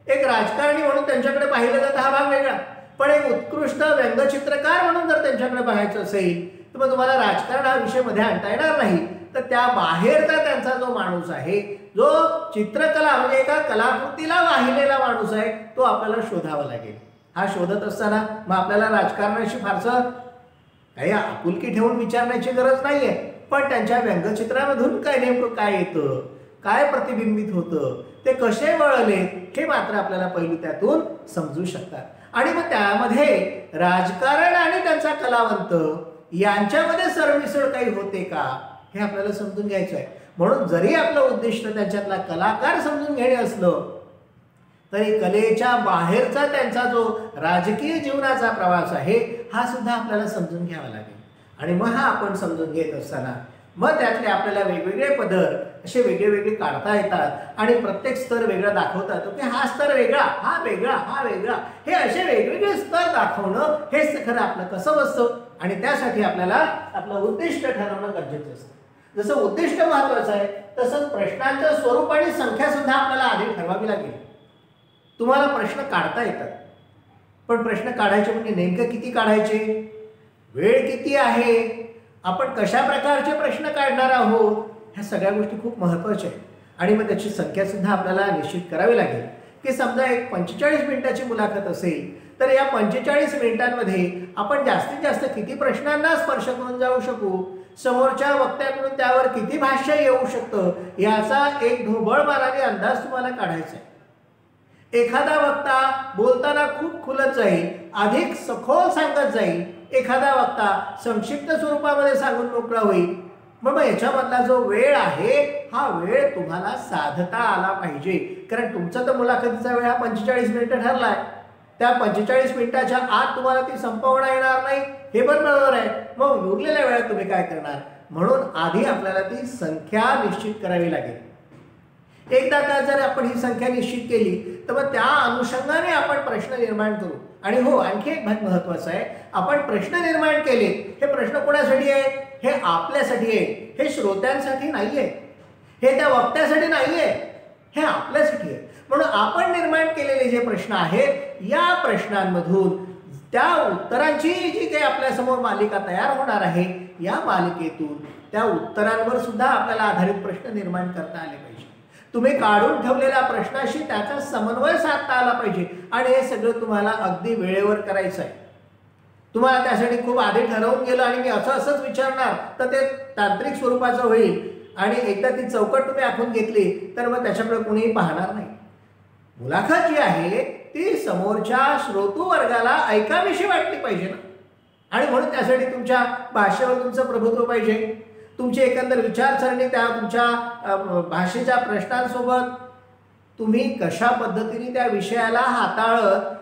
एक राजकारणी म्हणून त्यांच्याकडे पाहिलं जातं हा भाग वेगळा, पण एक उत्कृष्ट व्यंगचित्रकार म्हणून जर त्यांच्याकडे पाहायचं असेल तर मग तुम्हाला राजकारण हा विषय मध्ये आणता येणार नाही. तर त्या बाहेरचा त्यांचा जो माणूस आहे, जो चित्रकला म्हणजे एका कलाकृतीला वाहिलेला माणूस आहे, तो आपल्याला शोधावा लागेल. हा शोधत असताना मग आपल्याला राजकारणाशी फारसं काही आपुलकी ठेवून विचारण्याची गरज नाहीये, पण त्यांच्या व्यंगचित्रामधून काय नेमकं काय येतं, काय प्रतिबिंबित होतं, ते कसे वळले, हे मात्र आपल्याला पहिली त्यातून समजू शकतात. आणि मग त्यामध्ये राजकारण आणि त्यांचा कलावंत यांच्यामध्ये सरमिसळ काही होते का हे आपल्याला समजून घ्यायचं आहे. म्हणून जरी आपलं उद्दिष्ट त्यांच्यातला कलाकार समजून घेणे असलं तरी कलेच्या बाहेरचा त्यांचा जो राजकीय जीवनाचा प्रवास आहे हा सुद्धा आपल्याला समजून घ्यावा लागेल. आणि मग हा आपण समजून घेत असताना मग त्यातले आपल्याला वेगवेगळे पदर असे वेगळे वेगळे काढता येतात आणि प्रत्येक स्तर वेगळा दाखवता येतो की हा स्तर वेगळा, हा वेगळा, हा वेगळा, हे असे वेगवेगळे स्तर दाखवणं हेच खरं आपलं कसं बसतं. आणि त्यासाठी आपल्याला आपलं उद्दिष्ट ठरवणं गरजेचं असतं. जसं उद्दिष्ट महत्वाचं आहे तसंच प्रश्नांचं स्वरूप आणि संख्या सुद्धा आपल्याला आधी ठरवावी लागेल. तुम्हाला प्रश्न काढता येतात, पण प्रश्न काढायचे म्हणजे नेमकं किती काढायचे, वेळ किती आहे, आपण कशा प्रकारचे प्रश्न काढणार आहोत, ह्या सगळ्या गोष्टी खूप महत्त्वाच्या आहेत. आणि मग त्याची संख्या सुद्धा आपल्याला निश्चित करावी लागेल. की समजा एक 45 मिनिटाची मुलाखत असेल तर या 45 मिनिटांमध्ये आपण जास्तीत जास्त किती प्रश्नांना स्पर्श करून जाऊ शकू, समोरच्या वक्त्याकडून त्यावर किती भाष्य येऊ शकतं, याचा एक ढोबळमानाने अंदाज तुम्हाला काढायचा आहे. एखादा वक्ता बोलताना खूप खुलत जाईल, अधिक सखोल सांगत जाईल, एखादा वक्ता संक्षिप्त स्वरूपामध्ये सांगून मोकळा होईल. मग याच्यामधला जो वेळ आहे हा वेळ तुम्हाला साधता आला पाहिजे. कारण तुमचा तर मुलाखतीचा वेळ हा 45 मिनिटं ठरलाय, त्या 45 मिनिटाच्या आत तुम्हाला ती संपवता येणार नाही, हे बरोबर आहे. मग उरलेल्या वेळात तुम्ही काय करणार, म्हणून आधी आपल्याला ती संख्या निश्चित करावी लागेल. एकदा का जर आपण ही संख्या निश्चित केली तर मग त्या अनुषंगाने आपण प्रश्न निर्माण करू. आणि हो, आणखी एक भाग महत्वाचा आहे, आपण प्रश्न निर्माण केले, हे प्रश्न कोणासाठी आहे, हे आपल्यासाठी आहे, हे श्रोत्यांसाठी नाहीये, हे त्या वक्त्यासाठी नाहीये, हे आपल्यासाठी आहे. म्हणून आपण निर्माण केलेले जे प्रश्न आहेत या प्रश्नांमधून त्या उत्तरांची जी काही आपल्यासमोर मालिका तयार होणार आहे या मालिकेतून त्या उत्तरांवर सुद्धा आपल्याला आधारित प्रश्न निर्माण करता आले पाहिजे. तुम्ही काढून ठेवलेल्या प्रश्नाशी त्याचा समन्वय साधता आला पाहिजे. आणि हे सगळं तुम्हाला अगदी वेळेवर करायचं आहे. तुम्हाला त्यासाठी खूप आधी ठरवून गेलं आणि मी असंच विचारणार तर ते तांत्रिक स्वरूपाचं होईल आणि एकदा ती चौकट तुम्ही आखून घेतली तर मग त्याच्याकडे कोणीही पाहणार नाही. मुलाखत जी आहे ती समोरच्या श्रोतू वर्गाला ऐकावीशी वाटली पाहिजे ना. आणि म्हणून त्यासाठी तुमच्या भाषेवर तुमचं प्रभुत्व पाहिजे, तुमची एकंदर विचारसरणी त्या तुमच्या भाषेच्या प्रश्नांसोबत तुम्ही कशा पद्धतीने त्या विषयाला हाताळत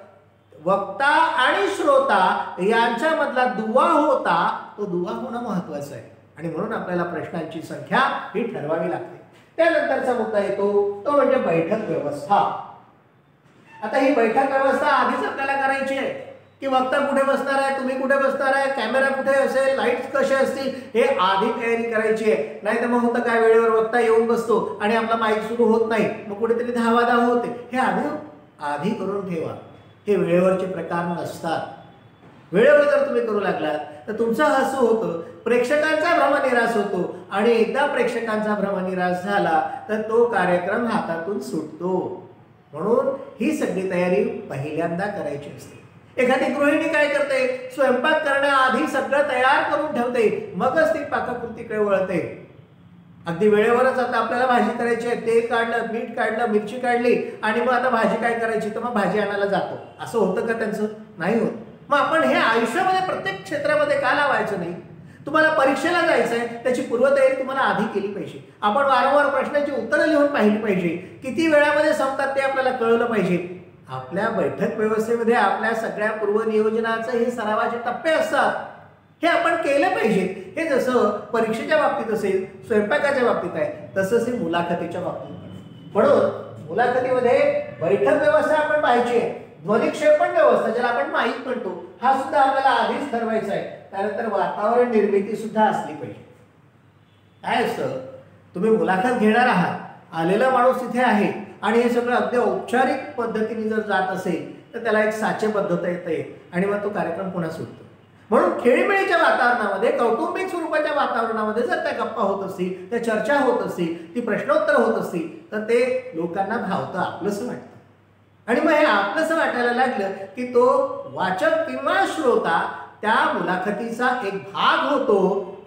वक्ता आणि श्रोता यांच्यामधला दुवा होता तो दुवा होणं महत्वाचं आहे. आणि म्हणून आपल्याला प्रश्नांची संख्या ही ठरवावी लागते. त्यानंतरचा मुद्दा येतो तो म्हणजे बैठक व्यवस्था. आता ही बैठक व्यवस्था आधीच आपल्याला करायची आहे की वक्ता कुठे बसणार आहे, तुम्ही कुठे बसणार आहे, कॅमेरा कुठे असेल, लाईट्स कसे असतील, हे आधी तयारी करायची आहे. नाही तर मग होतं काय, वेळेवर वक्ता येऊन बसतो आणि आपला माईक सुरू होत नाही, मग कुठेतरी धावाधाव होते. हे आधी करून ठेवा. हे वेळेवरचे प्रकार नसतात. वेळेवर जर तुम्ही करू लागलात तर तुमचं हसू होतं, प्रेक्षकांचा भ्रमनिरास होतो आणि एकदा प्रेक्षकांचा भ्रमनिरास झाला तर तो कार्यक्रम हातातून सुटतो. म्हणून ही सगळी तयारी पहिल्यांदा करायची असते. एखादी गृहिणी काय करते, स्वयंपाक करण्याआधी सगळं तयार करून ठेवते, मगच ती पाककृतीकडे वळते. अगदी वेळेवरच आता आपल्याला भाजी करायची आहे, तेल काढलं, मीठ काढलं, मिरची काढली आणि मग आता भाजी काय करायची तर मग भाजी आणायला जातो. असं होतं का त्यांचं? नाही होत. मग आपण हे आयुष्यामध्ये प्रत्येक क्षेत्रामध्ये का लावायचं नाही? तुम्हाला परीक्षेला जायचं आहे, त्याची पूर्वतयारी तुम्हाला आधी केली पाहिजे. आपण वारंवार प्रश्नांची उत्तरं लिहून पाहिली पाहिजे, किती वेळामध्ये संपतात ते आपल्याला कळलं पाहिजे. आपल्या बैठक व्यवस्थेमध्ये आपल्या सगळ्या पूर्वनियोजनाचे हे सरावाचे टप्पे असतात, हे आपण केलं पाहिजे. हे जसं परीक्षेच्या बाबतीत असेल, स्वयंपाकाच्या बाबतीत आहे, तसंच हे मुलाखतीच्या बाबतीत. म्हणून मुलाखतीमध्ये बैठक व्यवस्था आपण पाहिजे. ध्वनिक्षेपण व्यवस्था ज्याला आपण माईक म्हणतो हा सुद्धा आपल्याला आधीच ठरवायचा आहे. त्यानंतर वातावरण निर्मिती सुद्धा असली पाहिजे. काय असतं, तुम्ही मुलाखत घेणार आहात, आलेला माणूस तिथे आहे आणि हे सगळं अगदी औपचारिक पद्धतीने जर जात असेल तर त्याला एक साचे पद्धत येते आणि मग तो कार्यक्रम पुन्हा सुटतो. म्हणून खेळीमेळीच्या वातावरणामध्ये, कौटुंबिक स्वरूपाच्या वातावरणामध्ये जर त्या गप्पा होत असतील, त्या चर्चा होत असतील, ती प्रश्नोत्तर होत असतील तर ते लोकांना भावतं, आपलंसं वाटतं. आणि मग हे आपलंसं वाटायला लागलं की तो वाचक किंवा श्रोता त्या मुलाखतीचा एक भाग होतो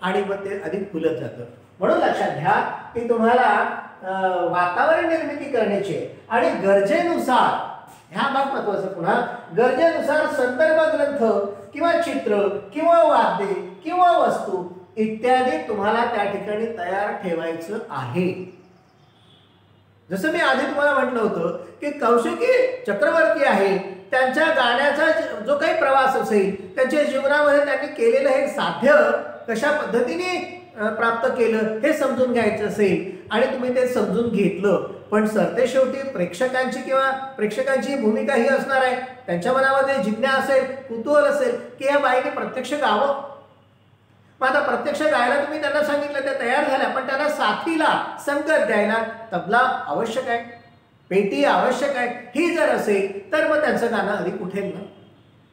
आणि मग ते अधिक फुलत जातं. म्हणून लक्षात घ्या की तुम्हाला वातावरण निर्मिती करण्याची आहे आणि गरजेनुसार, ह्या भाग महत्वाचा पुन्हा, गरजेनुसार संदर्भ ग्रंथ किंवा चित्र किंवा वाद्य किंवा वस्तू इत्यादी तुम्हाला त्या ठिकाणी तयार ठेवायचं आहे. जसं मी आधी तुम्हाला म्हटलं होतं की कौशिकी चक्रवर्ती आहे, त्यांच्या गाण्याचा जो काही प्रवास असेल, त्यांच्या जीवनामध्ये त्यांनी केलेलं हे साध्य कशा पद्धतीने प्राप्त केलं हे समजून घ्यायचं असेल आणि तुम्ही ते समजून घेतलं, पण सरतेशेवटी प्रेक्षकांची भूमिका ही असणार आहे. त्यांच्या मनामध्ये जिज्ञासा असेल, कुतूहल असेल की या बाईने प्रत्यक्ष गावं. मग आता प्रत्यक्ष गायला तुम्ही त्यांना सांगितलं, त्या तयार झाल्या, पण त्यांना साथीला संगत द्यायला तबला आवश्यक आहे, पेटी आवश्यक आहे. ही जर असेल तर मग त्यांचं गाणं अधिक उठेल ना.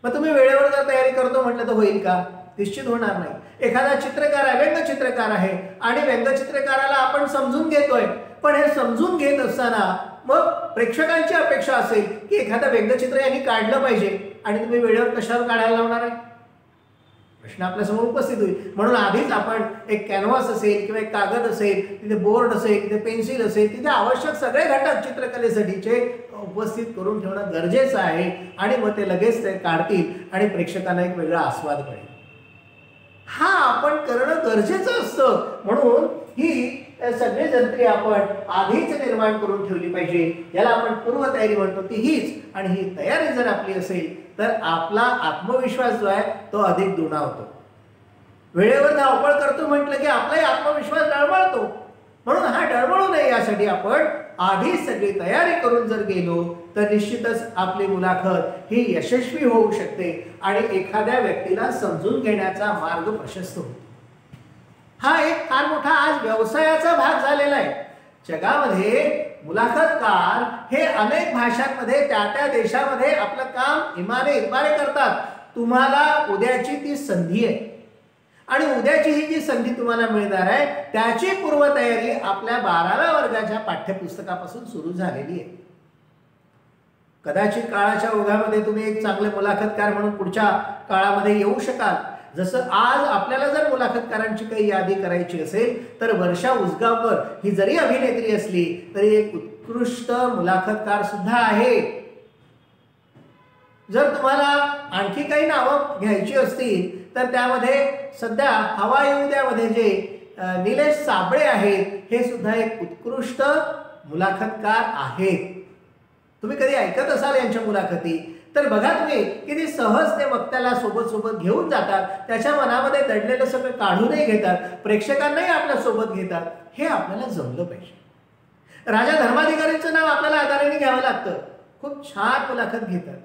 मग तुम्ही वेळेवर जर तयारी करतो म्हटलं तर होईल का? निश्चित होणार नाही. एखादा चित्रकार आहे, व्यंगचित्रकार आहे आणि व्यंगचित्रकाराला आपण समजून घेतोय, पण हे समजून घेत असताना मग प्रेक्षकांची अपेक्षा असेल की एखादं व्यंगचित्र यांनी काढलं पाहिजे आणि तुम्ही वेळेवर कशावर काढायला लावणार आहे? प्रश्न आपल्यासमोर उपस्थित होईल. म्हणून आधीच आपण एक कॅनव्हास असेल किंवा एक कागद असेल, तिथे बोर्ड असेल, तिथे पेन्सिल असेल, तिथे आवश्यक सगळे घटक चित्रकलेसाठीचे उपस्थित करून ठेवणं गरजेचं आहे आणि मग ते लगेच ते काढतील आणि प्रेक्षकांना एक वेगळा आस्वाद मिळेल. हा आपण करणं गरजेचं असतं. म्हणून ही सगळी जंत्री आपण आधीच निर्माण करून ठेवली पाहिजे. याला आपण पूर्वतयारी म्हणतो ती हीच. आणि ही तयारी जर आपली असेल तर आपला आत्मविश्वास जो आहे तो अधिक दुणावतो. वेळेवर धावपळ करतो म्हटलं की आपलाही आत्मविश्वास डळमळतो. म्हणून हा डळमळू नये यासाठी आपण आधी सगळी तयारी करून जर गेलो तर निश्चितच आपली मुलाखत ही यशस्वी होऊ शकते आणि एखाद्या व्यक्तीला समजून घेण्याचा मार्ग प्रशस्त होतो. हा एक फार मोठा आज व्यवसायाचा भाग झालेला आहे. जगामध्ये मुलाखतकार हे अनेक भाषांमध्ये त्या त्या देशामध्ये आपलं काम इमाने करतात. तुम्हाला उद्याची ती संधी आहे आणि उद्याची ही जी संधी तुम्हाला मिळणार आहे त्याची पूर्वतयारी आपल्या 12व्या वर्गाच्या पाठ्यपुस्तकापासून सुरू झालेली आहे. कदाचित काळाच्या ओघामध्ये तुम्ही एक चांगले मुलाखतकार म्हणून पुढच्या काळामध्ये येऊ शकाल. जसं आज आपल्याला जर मुलाखतकारांची काही यादी करायची असेल तर वर्षा उसगावकर ही जरी अभिनेत्री असली तरी एक उत्कृष्ट मुलाखतकार सुद्धा आहे. जर तुम्हाला आणखी काही नावं घ्यायची असतील तर त्यामध्ये सध्या हवा येऊ द्यामध्ये जे निलेश साबळे आहेत हे सुद्धा एक उत्कृष्ट मुलाखतकार आहेत. तुम्ही कधी ऐकत असाल यांच्या मुलाखती तर बघा तुम्ही किती सहज ते वक्त्याला सोबत घेऊन जातात. त्याच्या मनामध्ये दडलेलं सगळं काढूनही घेतात, प्रेक्षकांनाही आपल्या सोबत घेतात. हे आपल्याला जमलं पाहिजे. राजा धर्माधिकारींचं नाव आपल्याला आधाराने घ्यावं लागतं. खूप छान मुलाखत घेतात,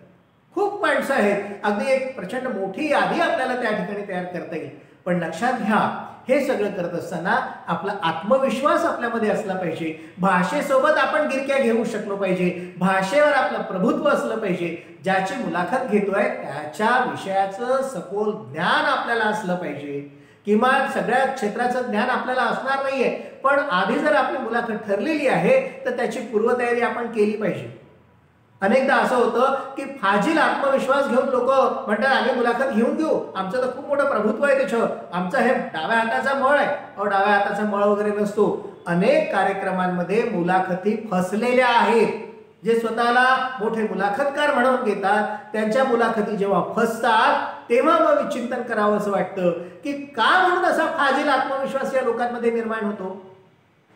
खूप माणसं आहेत, अगदी एक प्रचंड मोठी यादी आपल्याला त्या ठिकाणी तयार करता येईल. पण लक्षात घ्या हे सगळं करत असताना आपला आत्मविश्वास आपल्यामध्ये असला पाहिजे. भाषेसोबत आपण गिरक्या घेऊ शकलो पाहिजे. भाषेवर आपलं प्रभुत्व असलं पाहिजे. ज्याची मुलाखत घेतोय त्याच्या विषयाचं सखोल ज्ञान आपल्याला असलं पाहिजे. किमान सगळ्या क्षेत्राचं ज्ञान आपल्याला असणार नाहीये, पण आधी जर आपली मुलाखत ठरलेली आहे तर त्याची पूर्वतयारी आपण केली पाहिजे. अनेकदा असं होतं की फाजील आत्मविश्वास घेऊन लोक म्हणतात आम्ही मुलाखत घेऊन घेऊ, आमचं तर खूप मोठं प्रभुत्व आहे त्याच्यावर, आमचं हे डाव्या हाताचा मळ आहे. डाव्या हाताचा मळ वगैरे नसतो. अनेक कार्यक्रमांमध्ये मुलाखती फसलेल्या आहेत. जे स्वतःला मोठे मुलाखतकार म्हणून घेतात त्यांच्या मुलाखती जेव्हा फसतात तेव्हा मग विचिंतन करावं असं वाटतं की का म्हणून असा फाजील आत्मविश्वास या लोकांमध्ये निर्माण होतो.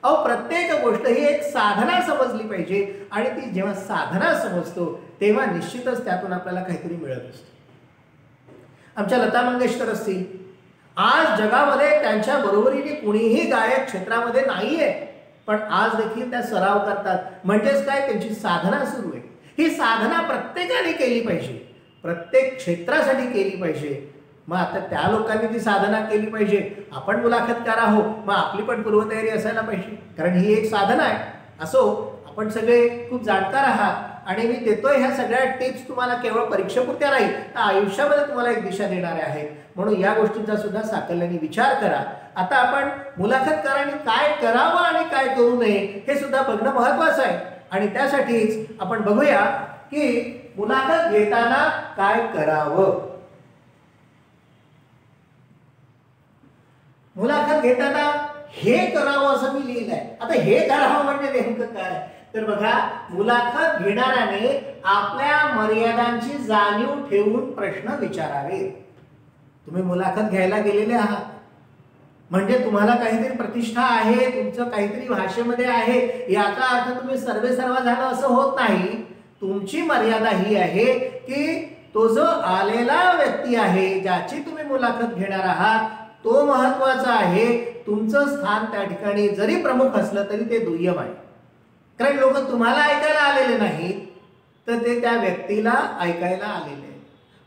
प्रत्येक गोष्ट ही एक साधना समजली पाहिजे आणि ती जेव्हा साधना समजतो तेव्हा निश्चितच त्यातून आपल्याला काहीतरी मिळत असतं. आमच्या लता मंगेशकर असतील, आज जगामध्ये त्यांच्या बरोबरीने कुणीही गायक क्षेत्रामध्ये नाहीये, पण आज देखील त्या सराव करतात. म्हणजेच काय, त्यांची साधना सुरू आहे. ही साधना प्रत्येकाने केली पाहिजे, प्रत्येक क्षेत्रासाठी केली पाहिजे. मग आता त्या लोकांनी ती साधना केली पाहिजे. आपण मुलाखतकार आहोत, मग आपली पण पूर्वतयारी असायला पाहिजे, कारण ही एक साधना आहे. असो, आपण सगळे खूप जाणकार आहात आणि मी देतोय ह्या सगळ्या टिप्स तुम्हाला केवळ परीक्षेपुरत्या नाही तर आयुष्यामध्ये तुम्हाला एक दिशा देणाऱ्या आहेत. म्हणून या गोष्टींचा सुद्धा साकल्याने विचार करा. आता आपण मुलाखतकारांनी काय करावं आणि काय करू नये हे सुद्धा बघणं महत्वाचं आहे आणि त्यासाठीच आपण बघूया की मुलाखत घेताना काय करावं. मुलाखत घेताना हे करावं असं मी लिहिलंय. आता हे करावं म्हणजे नेमकं काय तर बघा, मुलाखत घेणाऱ्याने आपल्या मर्यादांची जाणीव ठेवून प्रश्न विचारावे. तुम्ही मुलाखत घ्यायला गेलेले आहात म्हणजे तुम्हाला काहीतरी प्रतिष्ठा आहे, तुमचं काहीतरी भाषेमध्ये आहे, याचा अर्थ तुम्ही सर्वेसर्वा झालं असं होत नाही. तुमची मर्यादा ही आहे की तो जो आलेला व्यक्ती आहे, ज्याची तुम्ही मुलाखत घेणार आहात, तो महत्वाचा आहे. तुमचं स्थान त्या ठिकाणी जरी प्रमुख असलं तरी ते दुय्यम आहे. कारण लोक तुम्हाला ऐकायला आलेले नाहीत, तर ते त्या व्यक्तीला ऐकायला आलेले.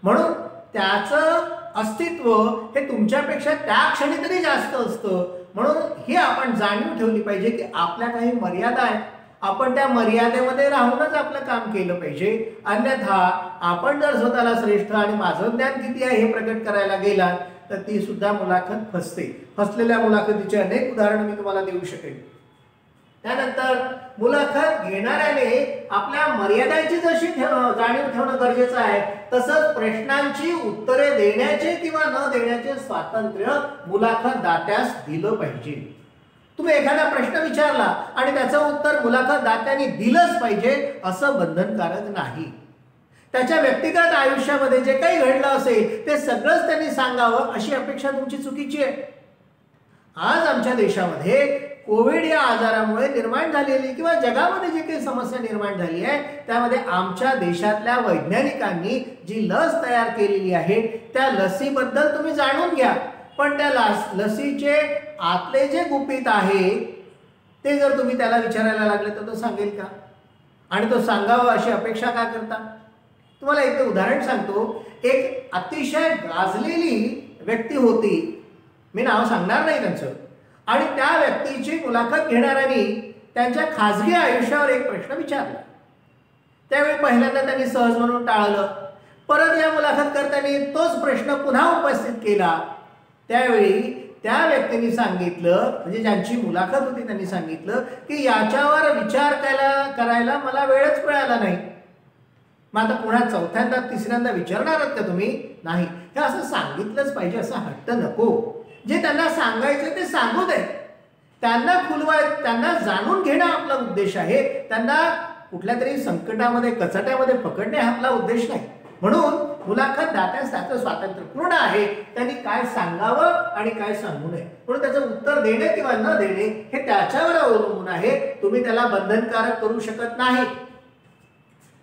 म्हणून त्याचं अस्तित्व हे तुमच्यापेक्षा त्या क्षणी तरी जास्त असतं. म्हणून ही आपण जाणीव ठेवली पाहिजे की आपल्या काही मर्यादा आहेत, आपण त्या मर्यादेमध्ये राहूनच आपलं काम केलं पाहिजे. अन्यथा आपण जर स्वतःला श्रेष्ठ आणि माझं ज्ञान किती आहे हे प्रकट करायला गेला तर ती सुद्धा मुलाखत फसते. फसलेल्या मुलाखतीचे अनेक उदाहरण मी तुम्हाला देऊ शकेन. त्यानंतर मुलाखत घेणाऱ्याने आपल्या मर्यादांची जशी जाणीव ठेवणं गरजेचं आहे, तसंच प्रश्नांची उत्तरे देण्याचे किंवा न देण्याचे स्वातंत्र्य मुलाखत दात्यास दिलं पाहिजे. तुम्ही एखादा प्रश्न विचारला आणि त्याचं उत्तर मुलाखत दात्याने दिलंच पाहिजे असं बंधनकारक नाही. त्याच्या व्यक्तिगत आयुष्यामध्ये जे काही घडलं असेल ते सगळंच त्यांनी सांगावं अशी अपेक्षा तुमची चुकीची आहे. आज आमच्या देशामध्ये कोविड या आजारामुळे निर्माण झालेली किंवा जगामध्ये जी काही समस्या निर्माण झाली आहे, त्यामध्ये आमच्या देशातल्या वैज्ञानिकांनी जी लस तयार केलेली आहे त्या लसीबद्दल तुम्ही जाणून घ्या. पण त्या लसीचे आतले जे गुपित आहे ते जर तुम्ही त्याला विचारायला लागले तर तो सांगेल का? आणि तो सांगावा अशी अपेक्षा का करता? तुम्हाला एक उदाहरण सांगतो. एक अतिशय गाजलेली व्यक्ती होती, मी नाव सांगणार नाही त्यांचं, आणि त्या व्यक्तीची मुलाखत घेणाऱ्यांनी त्यांच्या खाजगी आयुष्यावर एक प्रश्न विचारला. त्यावेळी पहिल्यांदा त्यांनी सहज म्हणून टाळलं. परत या मुलाखत करताना तोच प्रश्न पुन्हा उपस्थित केला. त्यावेळी त्या व्यक्तीने सांगितलं, म्हणजे ज्यांची मुलाखत होती त्यांनी सांगितलं की याच्यावर विचार करायला मला वेळच मिळाला नाही. मग आता पुन्हा चौथ्यांदा तिसऱ्यांदा विचारणार आहात का तुम्ही? नाही. हे असं सांगितलंच पाहिजे असा हट्ट नको. जे त्यांना सांगायचं ते सांगू दे. त्यांना त्यांना जाणून घेणं आपला उद्देश आहे. त्यांना कुठल्या तरी संकटामध्ये कचाट्यामध्ये पकडणे हा आपला उद्देश नाही. म्हणून मुलाखत दात्यास त्याचं स्वातंत्र्य पूर्ण आहे. त्यांनी काय सांगावं आणि काय सांगू नये, म्हणून त्याचं उत्तर देणे किंवा न देणे हे त्याच्यावर अवलंबून आहे. तुम्ही त्याला बंधनकारक करू शकत नाही.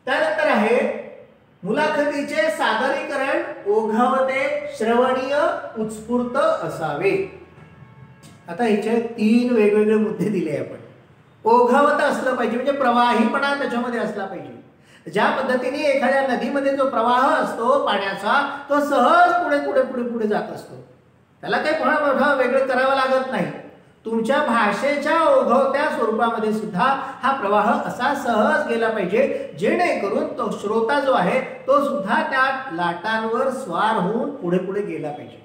त्यानंतर आहे मुलाखतीचे सादरीकरण ओघवते, श्रवणीय, उत्स्फूर्त असावे. आता ह्याचे 3 वेगवेगळे मुद्दे दिले आपण. ओघवत असलं पाहिजे म्हणजे प्रवाहीपणा त्याच्यामध्ये असला पाहिजे. ज्या पद्धतीने एखाद्या नदीमध्ये जो प्रवाह असतो पाण्याचा, तो सहज पुढे पुढे पुढे पुढे जात असतो. त्याला काही पुन्हा वेगळं करावं लागत नाही. तुमच्या भाषेच्या ओघवत्या स्वरूपामध्ये सुद्धा हा प्रवाह असा सहज गेला पाहिजे जेणेकरून तो श्रोता जो आहे तो सुद्धा त्या लाटांवर स्वार होऊन पुढे पुढे गेला पाहिजे.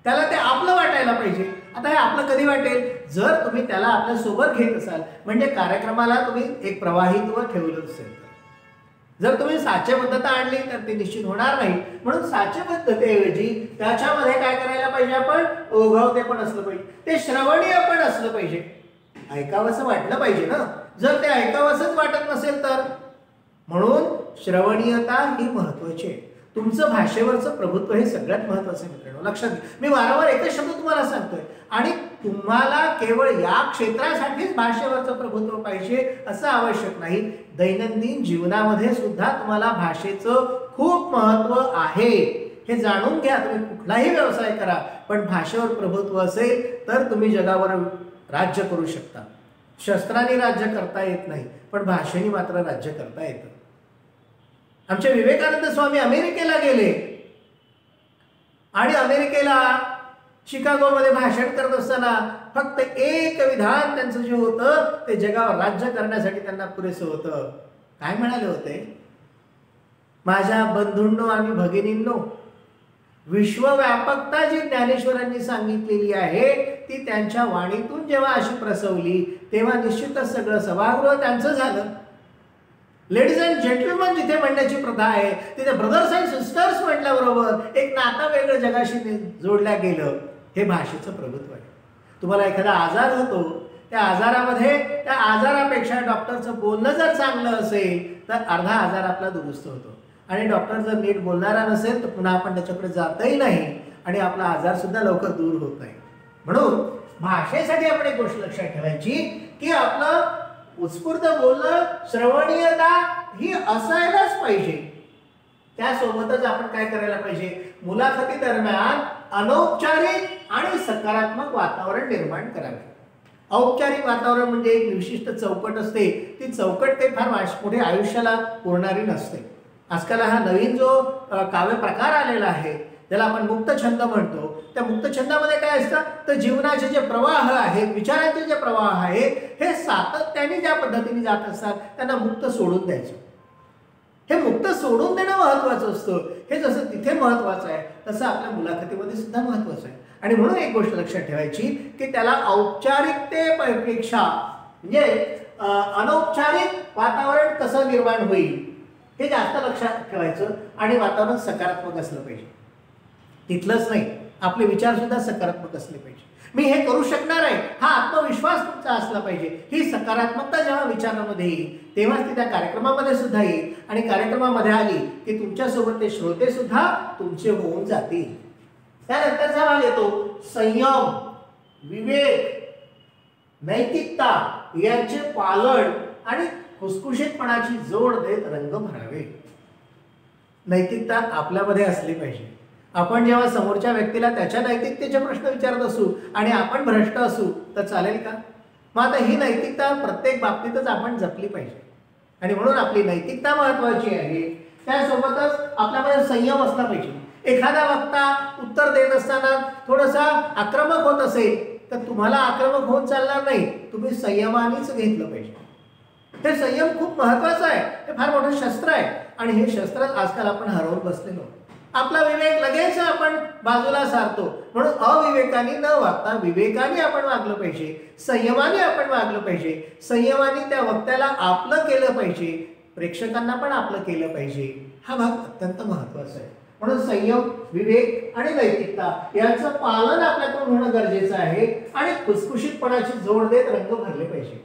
त्याला ते आपलं वाटायला पाहिजे. आता हे आपलं कधी वाटेल? जर तुम्ही त्याला आपल्या सोबत घेत असाल, म्हणजे कार्यक्रमाला तुम्ही एक प्रवाहित्व ठेवलं असेल. जर तुम्ही साचेबद्धता आणली तर ते निश्चित होणार नाही. म्हणून साचेबद्धतेऐवजी त्याच्यामध्ये काय करायला पाहिजे? आपण ओघवते पण असलं पाहिजे, ते श्रवणीय पण असलं पाहिजे. ऐकावंसं वाटलं पाहिजे ना. जर ते ऐकावंसंच वाटत नसेल तर, म्हणून श्रवणीयता ही महत्वाची आहे. तुमचं भाषेवरचं प्रभुत्व हे सगळ्यात महत्वाचं आहे मित्रांनो, लक्षात घ्या. मी वारंवार एकच शब्द तुम्हाला सांगतोय. आणि तुम्हाला केवळ या क्षेत्रासाठीच भाषेवरचं प्रभुत्व पाहिजे असं आवश्यक नाही. दैनंदिन जीवनामध्ये सुद्धा तुम्हाला भाषेचं खूप महत्व आहे हे जाणून घ्या. तुम्ही कुठलाही व्यवसाय करा, पण भाषेवर प्रभुत्व असेल तर तुम्ही जगावर राज्य करू शकता. शस्त्रांनी राज्य करता येत नाही, पण भाषेने मात्र राज्य करता येतं. आमचे विवेकानंद स्वामी अमेरिकेला गेले आणि अमेरिकेला शिकागोमध्ये भाषण करत असताना फक्त एक विधान त्यांचं जे होतं ते जगावर राज्य करण्यासाठी त्यांना पुरेसं होतं. काय म्हणाले होते? माझ्या बंधूंनो आणि भगिनींनो, विश्वव्यापकता जी ज्ञानेश्वरांनी सांगितलेली आहे ती त्यांच्या वाणीतून जेव्हा अशी प्रसवली तेव्हा निश्चितच सगळं सभागृह त्यांचं झालं. लेडीज अँड जेंटलमन जिथे म्हणण्याची प्रथा आहे तिथे ब्रदर्स अँड सिस्टर्स म्हटल्याबरोबर एक नातं वेगळं जगाशी जोडल्या गेलं. हे भाषेचं प्रभुत्व आहे. तुम्हाला एखादा आजार होतो, त्या आजारामध्ये त्या आजारापेक्षा डॉक्टरचं बोलणं जर चांगलं असेल तर अर्धा आजार आपला दुरुस्त होतो. आणि डॉक्टर जर नीट बोलणारा नसेल तर पुन्हा आपण त्याच्याकडे जातही नाही आणि आपला आजार सुद्धा लवकर दूर होत नाही. म्हणून भाषेसाठी आपण एक गोष्ट लक्षात ठेवायची की आपलं उत्स्फूर्त बोलणं, श्रवणीयता ही असायलाच पाहिजे. त्यासोबतच आपण काय करायला पाहिजे, मुलाखती दरम्यान अनौपचारिक आणि सकारात्मक वातावरण निर्माण करावे. औपचारिक वातावरण म्हणजे एक विशिष्ट चौकट असते, ती चौकट काही फार मोठे आयुष्याला पुरणारी नसते. आजकाल हा नवीन जो काव्य प्रकार आलेला आहे ज्याला आपण मुक्त छंद म्हणतो, त्या मुक्त छंदामध्ये काय असतं तर जीवनाचे जे प्रवाह आहेत, विचारांचे जे प्रवाह आहेत, हे सातत्याने ज्या पद्धतीने जात असतात त्यांना मुक्त सोडून द्यायचं. हे मुक्त सोडून देणं महत्वाचं असतं. हे जसं तिथे महत्वाचं आहे तसं आपल्या मुलाखतीमध्ये सुद्धा महत्वाचं आहे. आणि म्हणून एक गोष्ट लक्षात ठेवायची की त्याला औपचारिकतेपेक्षा म्हणजे अनौपचारिक वातावरण कसं निर्माण होईल हे जास्त लक्षात ठेवायचं. आणि वातावरण सकारात्मक असलं पाहिजे. तिथलंच नाही, आपले विचार सुद्धा सकारात्मक असले पाहिजे. मी हे करू शकणार आहे हा आत्मविश्वास तुमचा असला पाहिजे. ही सकारात्मकता जेव्हा विचारामध्ये येईल तेव्हाच ती त्या कार्यक्रमामध्ये सुद्धा येईल. आणि कार्यक्रमामध्ये आली की तुमच्यासोबत ते श्रोते सुद्धा तुमचे होऊन जातील. त्यानंतरचा भाग येतो संयम, विवेक, नैतिकता यांचे पालन आणि खुसखुशीतपणाची जोड देत रंग भरावे. नैतिकता आपल्यामध्ये असली पाहिजे. आपण जेव्हा समोरच्या व्यक्तीला त्याच्या नैतिकतेचे प्रश्न विचारत असू आणि आपण भ्रष्ट असू तर चालेल का? मग आता ही नैतिकता प्रत्येक बाबतीतच आपण जपली पाहिजे. आणि म्हणून आपली नैतिकता महत्वाची आहे. त्यासोबतच आपल्यामध्ये संयम असला पाहिजे. एखादा वक्ता उत्तर देत असताना थोडासा आक्रमक होत असेल तर तुम्हाला आक्रमक होत चालणार नाही, तुम्ही संयमानेच घेतलं पाहिजे. हे संयम खूप महत्वाचं आहे. हे फार मोठं शस्त्र आहे आणि हे शस्त्र आजकाल आपण हरवून बसलेलो. आपला विवेक लगेच आपण बाजूला सारतो. म्हणून अविवेकाने न वागता विवेकाने आपण वागलं पाहिजे, संयमाने आपण वागलं पाहिजे. संयमाने त्या वक्त्याला आपलं केलं पाहिजे, प्रेक्षकांना पण आपलं केलं पाहिजे. हा भाग अत्यंत महत्वाचा आहे. म्हणून संयम, विवेक आणि नैतिकता यांचं पालन आपल्याकडून होणं गरजेचं आहे. आणि खुसखुशीतपणाची जोड देत रंग भरले पाहिजे.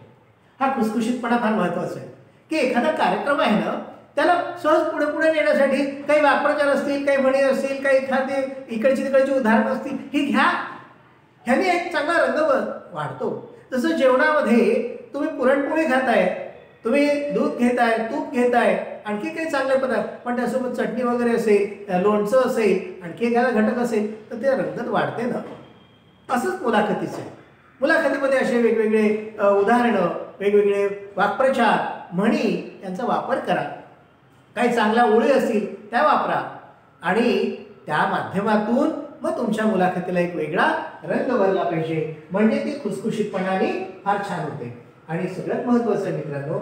हा खुसखुशीतपणा फार महत्वाचा आहे की एखादा कार्यक्रम आहे ना त्याला सहज पुढे पुढे नेण्यासाठी काही वाक्प्रचार असतील, काही म्हणी असतील, काही एखादी इकडची तिकडची उदाहरणं असतील, ही घ्या. ह्याने एक चांगला रंग वाढतो. जसं जेवणामध्ये तुम्ही पुरणपोळी खाताय, तुम्ही दूध घेताय, तूप घेताय, आणखी काही चांगले पदार्थ, पण त्यासोबत चटणी वगैरे असेल, लोणचं असेल, आणखी एखादा घटक असेल तर ते रंगत वाढते ना. असंच मुलाखतीचं आहे. मुलाखतीमध्ये असे वेगवेगळे उदाहरणं, वेगवेगळे वाक्प्रचार, म्हणी यांचा वापर करा. काही चांगल्या ओळी असतील त्या वापरा आणि त्या माध्यमातून मग तुमच्या मुलाखतीला एक वेगळा रंग भरला पाहिजे. म्हणजे ती खुसखुशीतपणाने फार छान होते. आणि सगळ्यात महत्वाचं मित्रांनो,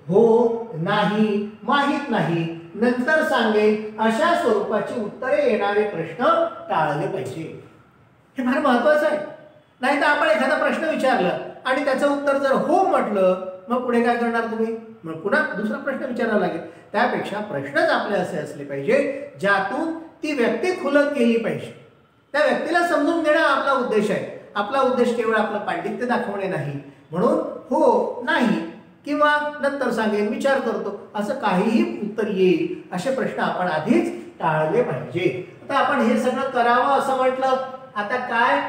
हो, नाही, माहीत नाही, नंतर सांगेन अशा स्वरूपाची उत्तरे येणारे प्रश्न टाळले पाहिजे. हे फार महत्वाचं आहे. नाही तर आपण एखादा प्रश्न विचारला आणि त्याचं उत्तर जर हो म्हटलं मग पुढे काय करणार तुम्ही? मग पुन्हा दुसरा प्रश्न विचारावा लागेल. त्यापेक्षा प्रश्नच आपले असे असले पाहिजे ज्यातून ती व्यक्ती खुलत गेली पाहिजे. त्या व्यक्तीला समजून घेणं आपला उद्देश आहे. आपला उद्देश केवळ आपलं पांडित्य दाखवणे नाही. म्हणून हो, नाही किंवा नंतर सांगेन, विचार करतो असं काहीही उत्तर येईल असे प्रश्न आपण आधीच टाळले पाहिजे. आता आपण हे सगळं करावं असं म्हटलं, आता काय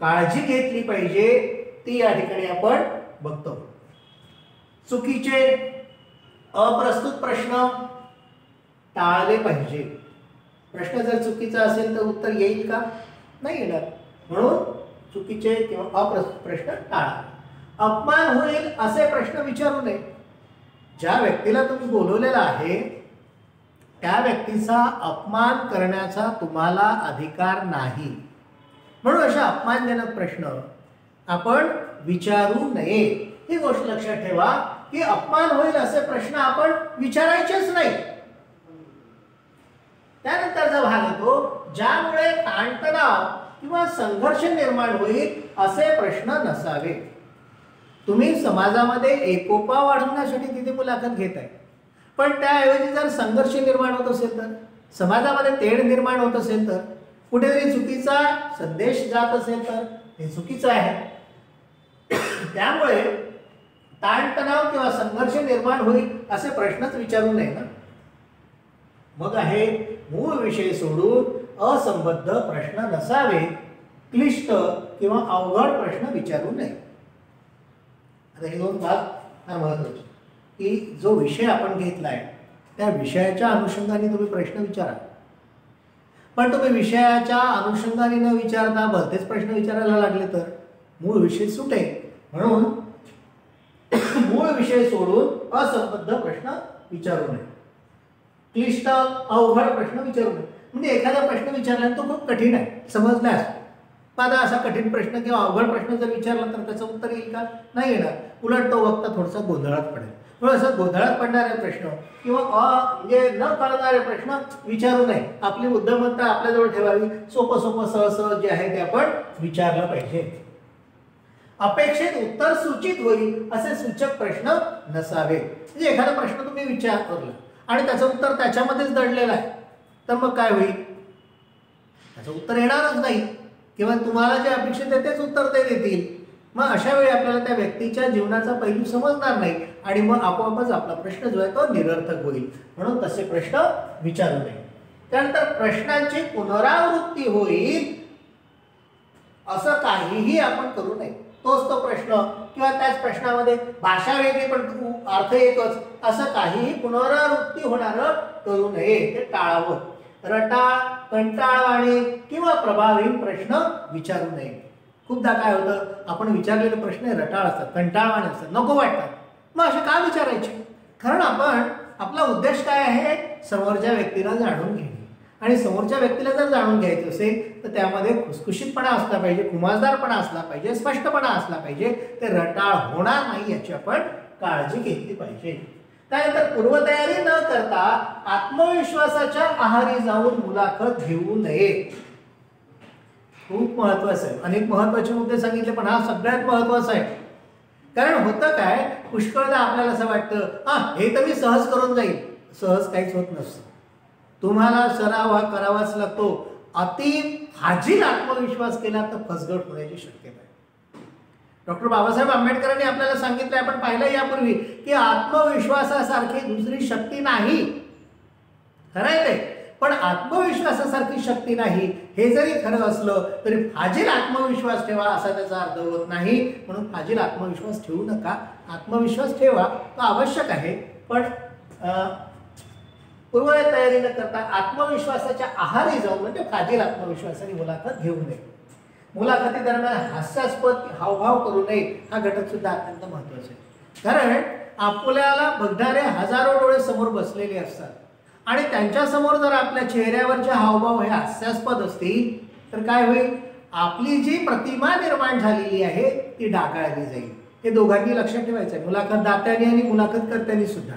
काळजी घेतली पाहिजे ती या ठिकाणी आपण बघतो. चुकीचे अप्रस्तुत प्रश्न टाळले पाहिजे. प्रश्न जर चुकीचा असेल तर उत्तर येईल का? नाही येणार. म्हणून चुकीचे किंवा अप्रस्तुत प्रश्न टाळा. अपमान होईल असे प्रश्न विचारू नये. ज्या व्यक्तीला तुम्ही बोलवलेला आहे त्या व्यक्तीचा अपमान करण्याचा तुम्हाला अधिकार नाही. म्हणून अशा अपमानजनक प्रश्न आपण विचारू नये. ही गोष्ट लक्षात ठेवा की अपमान होईल असे प्रश्न आपण विचारायचेच नाही. त्यानंतरचा भाग येतो ज्यामुळे ताणतणाव किंवा संघर्ष निर्माण होईल असे प्रश्न नसावे. तुम्ही समाजामध्ये एकोपा वाढवण्यासाठी तिथे मुलाखत घेत आहे, पण त्याऐवजी जर संघर्ष निर्माण होत असेल तर, समाजामध्ये तेढ निर्माण होत असेल तर, कुठेतरी चुकीचा संदेश जात असेल तर हे चुकीचं आहे. त्यामुळे ताणतणाव किंवा संघर्ष निर्माण होईल असे प्रश्नच विचारू नये ना. मग आहे मूळ विषय सोडून असंबद्ध प्रश्न नसावे, क्लिष्ट किंवा अवघड प्रश्न विचारू नये. आता हे दोन भाग फार महत्त्वाचे, की जो विषय आपण घेतलाय त्या विषयाच्या अनुषंगाने तुम्ही प्रश्न विचारा, पण तुम्ही विषयाच्या अनुषंगाने न विचारता भलतेच प्रश्न विचारायला लागले तर मूळ विषय सुटेल. म्हणून मूळ विषय सोडून असंबद्ध प्रश्न विचारू नये, क्लिष्ट अवघड प्रश्न विचारू नये. म्हणजे एखादा प्रश्न विचारल्यानंतर तो खूप कठीण आहे समजण्यास, माझा असा कठीण प्रश्न किंवा अवघड प्रश्न जर विचारला तर त्याचं उत्तर येईल का? नाही येणार. उलट तो वक्ता थोडासा गोंधळात पडेल. म्हणून असं गोंधळात पडणारे प्रश्न किंवा म्हणजे न कळणारे प्रश्न विचारू नये. आपली बुद्धिमत्ता आपल्याजवळ ठेवावी, सोपं सोपं सहज जे आहे ते आपण विचारलं पाहिजे. अपेक्षित उत्तर सूचित होईल असे सूचक प्रश्न नसावे. म्हणजे एखादा प्रश्न तुम्ही विचारला आणि त्याचं उत्तर त्याच्यामध्येच दडलेलं आहे तर मग काय होईल? त्याचं उत्तर येणारच नाही किंवा तुम्हाला जे अपेक्षित आहे तेच उत्तर ते देतील. मग अशा वेळी आपल्याला त्या व्यक्तीच्या जीवनाचा पैलू समजणार नाही आणि मग आपोआपच आपला प्रश्न जो आहे तो निरर्थक होईल. म्हणून तसे प्रश्न विचारू नये. त्यानंतर प्रश्नांची पुनरावृत्ती होईल असं काहीही आपण करू नये. तोच तो प्रश्न किंवा त्याच प्रश्नामध्ये भाषा वेगळी पण अर्थ एकच असं काहीही पुनरावृत्ती होणारं करू नये, ते टाळावं. रटाळ, कंटाळवाणे किंवा प्रभावहीन प्रश्न विचारू नये. खूपदा काय होतं, आपण विचारलेले प्रश्न रटाळ असतात, कंटाळवाणे असतात, नको वाटतात. मग असे का विचारायचे? कारण आपला उद्देश काय आहे? समोरच्या व्यक्तीला जाणून घेणे. आणि समोरच्या व्यक्तीला जर जाणून घ्यायचं असेल तर त्यामध्ये खुसखुशीतपणा असला पाहिजे, खुमासदारपणा असला पाहिजे, स्पष्टपणा असला पाहिजे. ते रटाळ होणार नाही याची आपण काळजी घेतली पाहिजे. त्यानंतर पूर्वतयारी न करता आत्मविश्वासाच्या आहारी जाऊन मुलाखत घेऊ नये. खूप महत्वाचं आहे. अनेक महत्वाचे मुद्दे सांगितले पण हा सगळ्यात महत्वाचा आहे. कारण होतं काय, पुष्कळदा आपल्याला असं वाटतं हे तर मी सहज करून जाईल. सहज काहीच होत नसतं. तुम्हाला सराव हा करावाच लागतो. अति फाजील आत्मविश्वास केला तर फसगत होण्याची शक्यता आहे. डॉक्टर बाबासाहेब आंबेडकरांनी आपल्याला सांगितलं, आपण पाहिलं यापूर्वी, की आत्मविश्वासासारखी दुसरी शक्ती नाही. खरं आहे ते, पण आत्मविश्वासासारखी शक्ती नाही हे जरी खरं असलं तरी फाजील आत्मविश्वास ठेवा असा त्याचा अर्थ होत नाही. म्हणून फाजील आत्मविश्वास ठेवू नका. आत्मविश्वास ठेवा, तो आवश्यक आहे, पण पूर्वतयारी न करता आत्मविश्वासाच्या आहारी जाऊन म्हणजे फाजील आत्मविश्वासाने मुलाखत घेऊ नये. मुलाखती दरम्यान हास्यास्पद हावभाव करू नये हा घटक सुद्धा अत्यंत महत्त्वाचा आहे. कारण आपल्याला बघणारे हजारो डोळे समोर बसलेले असतात आणि त्यांच्यासमोर जर आपल्या चेहऱ्यावरचे हावभाव हे हास्यास्पद असतील तर काय होईल? आपली जी प्रतिमा निर्माण झालेली आहे ती डागाळली जाईल. हे दोघांनी लक्षात ठेवायचं आहे, मुलाखतदात्यांनी आणि मुलाखतकर्त्यांनी सुद्धा.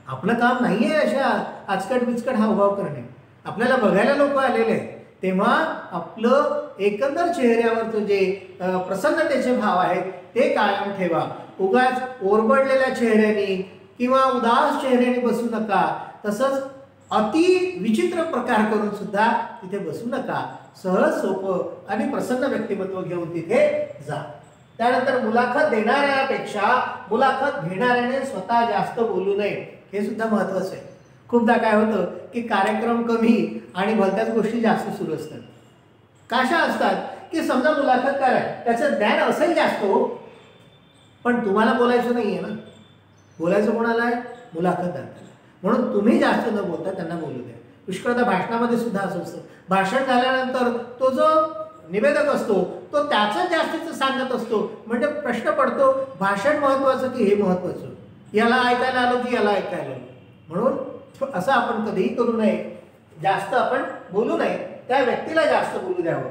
आपलं काम नाहीये अशा आचकट बिचकट हावभाव करणे. आपल्याला बघायला लोक आलेले आहेत तेव्हा आपलं एकंदर चेहऱ्यावरचं जे प्रसन्नतेचे भाव आहेत ते कायम ठेवा. उगाच ओरबडलेल्या चेहऱ्याने किंवा उदास चेहऱ्याने बसू नका. तसंच अति विचित्र प्रकार करून सुद्धा तिथे बसू नका. सहज सोपं आणि प्रसन्न व्यक्तिमत्व घेऊन तिथे जा. त्यानंतर मुलाखत देणाऱ्यापेक्षा मुलाखत घेणाऱ्याने स्वतः जास्त बोलू नये हे सुद्धा महत्त्वाचं आहे. खूपदा काय होतं की कार्यक्रम कमी आणि भलत्याच गोष्टी जास्त सुरू असतात. कशा असतात की समजा मुलाखतकार आहे, त्याचं ज्ञान असेल जास्त हो, पण तुम्हाला बोलायचं नाही आहे ना. बोलायचं कोणाला आहे? मुलाखतदाराला. म्हणून तुम्ही जास्त न बोलता त्यांना बोलू द्या. पुष्कळदा भाषणामध्ये सुद्धा असं असतं, भाषण झाल्यानंतर तो जो निवेदक असतो तो त्याचं जास्तीचं सांगत असतो. म्हणजे प्रश्न पडतो, भाषण महत्त्वाचं की हे महत्त्वाचं? याला ऐकायला आलो की याला ऐकायला आलो? म्हणून असं आपण कधीही करू नये. जास्त आपण बोलू नये, त्या व्यक्तीला जास्त बोलू द्यावं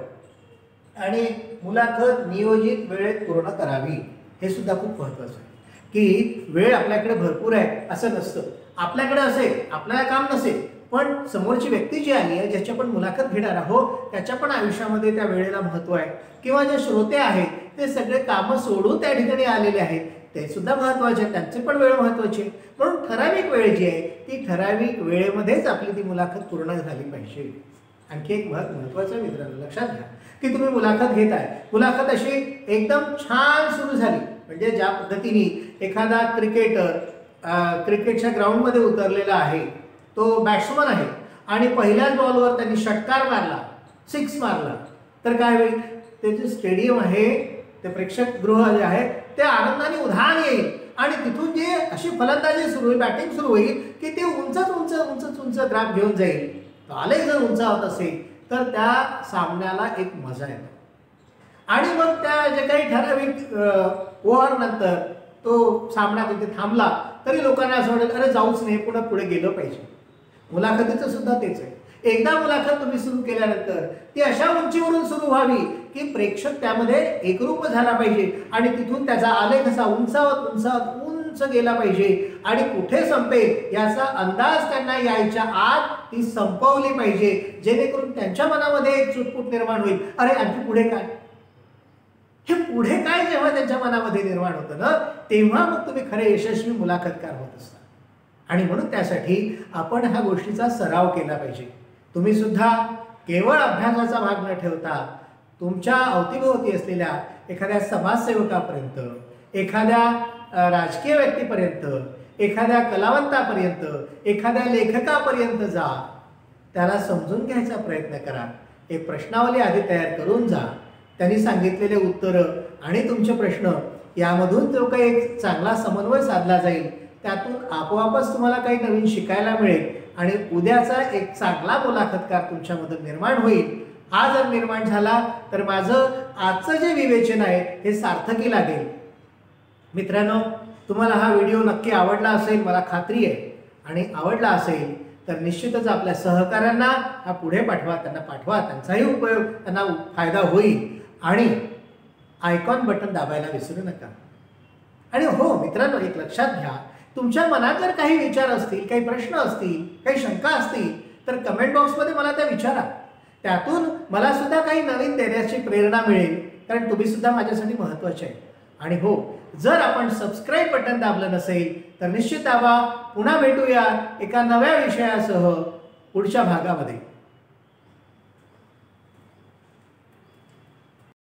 आणि मुलाखत नियोजित वेळेत पूर्ण करावी. हे सुद्धा खूप महत्त्वाचं आहे की वेळ आपल्याकडे भरपूर आहे असं नसतं. आपल्याकडे असेल, आपल्याला काम नसेल पण समोरची व्यक्ती जी आली आहे, ज्याची आपण मुलाखत घेणार आहोत, त्याच्या पण आयुष्यामध्ये त्या वेळेला महत्त्व आहे. किंवा जे श्रोते आहेत ते सगळे कामं सोडून त्या ठिकाणी आलेले आहेत, ते सुद्धा महत्त्वाचे आहेत, त्यांची पण वेळ महत्त्वाची आहे. म्हणून ठराविक वेळ जी आहे ती ठराविक वेळेमध्येच आपली ती मुलाखत पूर्ण झाली पाहिजे. आणखी एक महत्त्वाचं मित्रांनो लक्षात घ्या की तुम्ही मुलाखत घेताय, मुलाखत अशी एकदम छान सुरू झाली म्हणजे ज्या पद्धतीने एखादा क्रिकेटर क्रिकेटच्या ग्राउंडमध्ये उतरलेला आहे, तो बॅट्समन आहे आणि पहिल्याच बॉलवर त्यांनी षटकार मारला, 6 मारला, तर काय होईल? ते जे स्टेडियम आहे, ते प्रेक्षकगृह जे आहे ते आनंदाने उधाण येईल आणि तिथून जे अशी फलंदाजी सुरू होईल, बॅटिंग सुरू होईल की ते उंच ग्राफ घेऊन जाईल. आले जर उंचावत असेल तर त्या सामन्याला एक मजा येते. आणि मग त्या जे काही ठराविक ओव्हर नंतर तो सामना तिथे थांबला तरी लोकांना असं वाटेल अरे जाऊच नाही, पुढे गेलं पाहिजे. मुलाखतीचं सुद्धा तेच आहे. एकदा मुलाखत तुम्ही सुरू केल्यानंतर ती अशा उंचीवरून सुरू व्हावी की प्रेक्षक त्यामध्ये एकरूप झाला पाहिजे आणि तिथून त्याचा आलेख असा उंचावत उंच गेला पाहिजे आणि कुठे संपेल याचा अंदाज त्यांना यायच्या आत ती संपवली पाहिजे, जेणेकरून त्यांच्या मनामध्ये एक चुटपुट निर्माण होईल, अरे आणखी पुढे काय? हे पुढे काय जेव्हा त्यांच्या मनामध्ये निर्माण होतं ना, तेव्हा मग तुम्ही खरे यशस्वी मुलाखतकार होत असता. आणि म्हणून त्यासाठी आपण ह्या गोष्टीचा सराव केला पाहिजे. तुम्ही सुद्धा केवळ अभ्यासाचा भाग न ठेवता तुमच्या अवतीभोवती असलेल्या एखाद्या समाजसेवकापर्यंत, एखाद्या राजकीय व्यक्तीपर्यंत, एखाद्या कलावंतापर्यंत, एखाद्या लेखकापर्यंत जा, त्याला समजून घ्यायचा प्रयत्न करा. एक प्रश्नावली आधी तयार करून जा. त्यांनी सांगितलेले उत्तरं आणि तुमचे प्रश्न यामधून जो काही एक चांगला समन्वय साधला जाईल, त्यातून आपोआपच तुम्हाला काही नवीन शिकायला मिळेल आणि उद्याचा एक चांगला मुलाखतकार तुमच्यामधून निर्माण होईल. हा जर निर्माण झाला तर माझं आजचं जे विवेचन आहे हे सार्थकी लागेल. मित्रांनो, तुम्हाला हा व्हिडिओ नक्की आवडला असेल मला खात्री आहे. आणि आवडला असेल तर निश्चितच आपल्या सहकाऱ्यांना हा पुढे पाठवा, त्यांना पाठवा, त्यांचाही उपयोग, त्यांना फायदा होईल. आणि आयकॉन बटन दाबायला विसरू नका. आणि हो मित्रांनो, एक लक्षात घ्या, तुमच्या मनात जर काही विचार असतील, काही प्रश्न असतील, काही शंका असतील तर कमेंट बॉक्समध्ये मला त्या विचारा. त्यातून मला सुद्धा काही नवीन देण्याची प्रेरणा मिळेल, कारण तुम्ही सुद्धा माझ्यासाठी महत्त्वाचे आहे. आणि हो, जर आपण सबस्क्राईब बटन दाबलं नसेल तर निश्चित दाबा. पुन्हा भेटूया एका नव्या विषयासह पुढच्या भागामध्ये.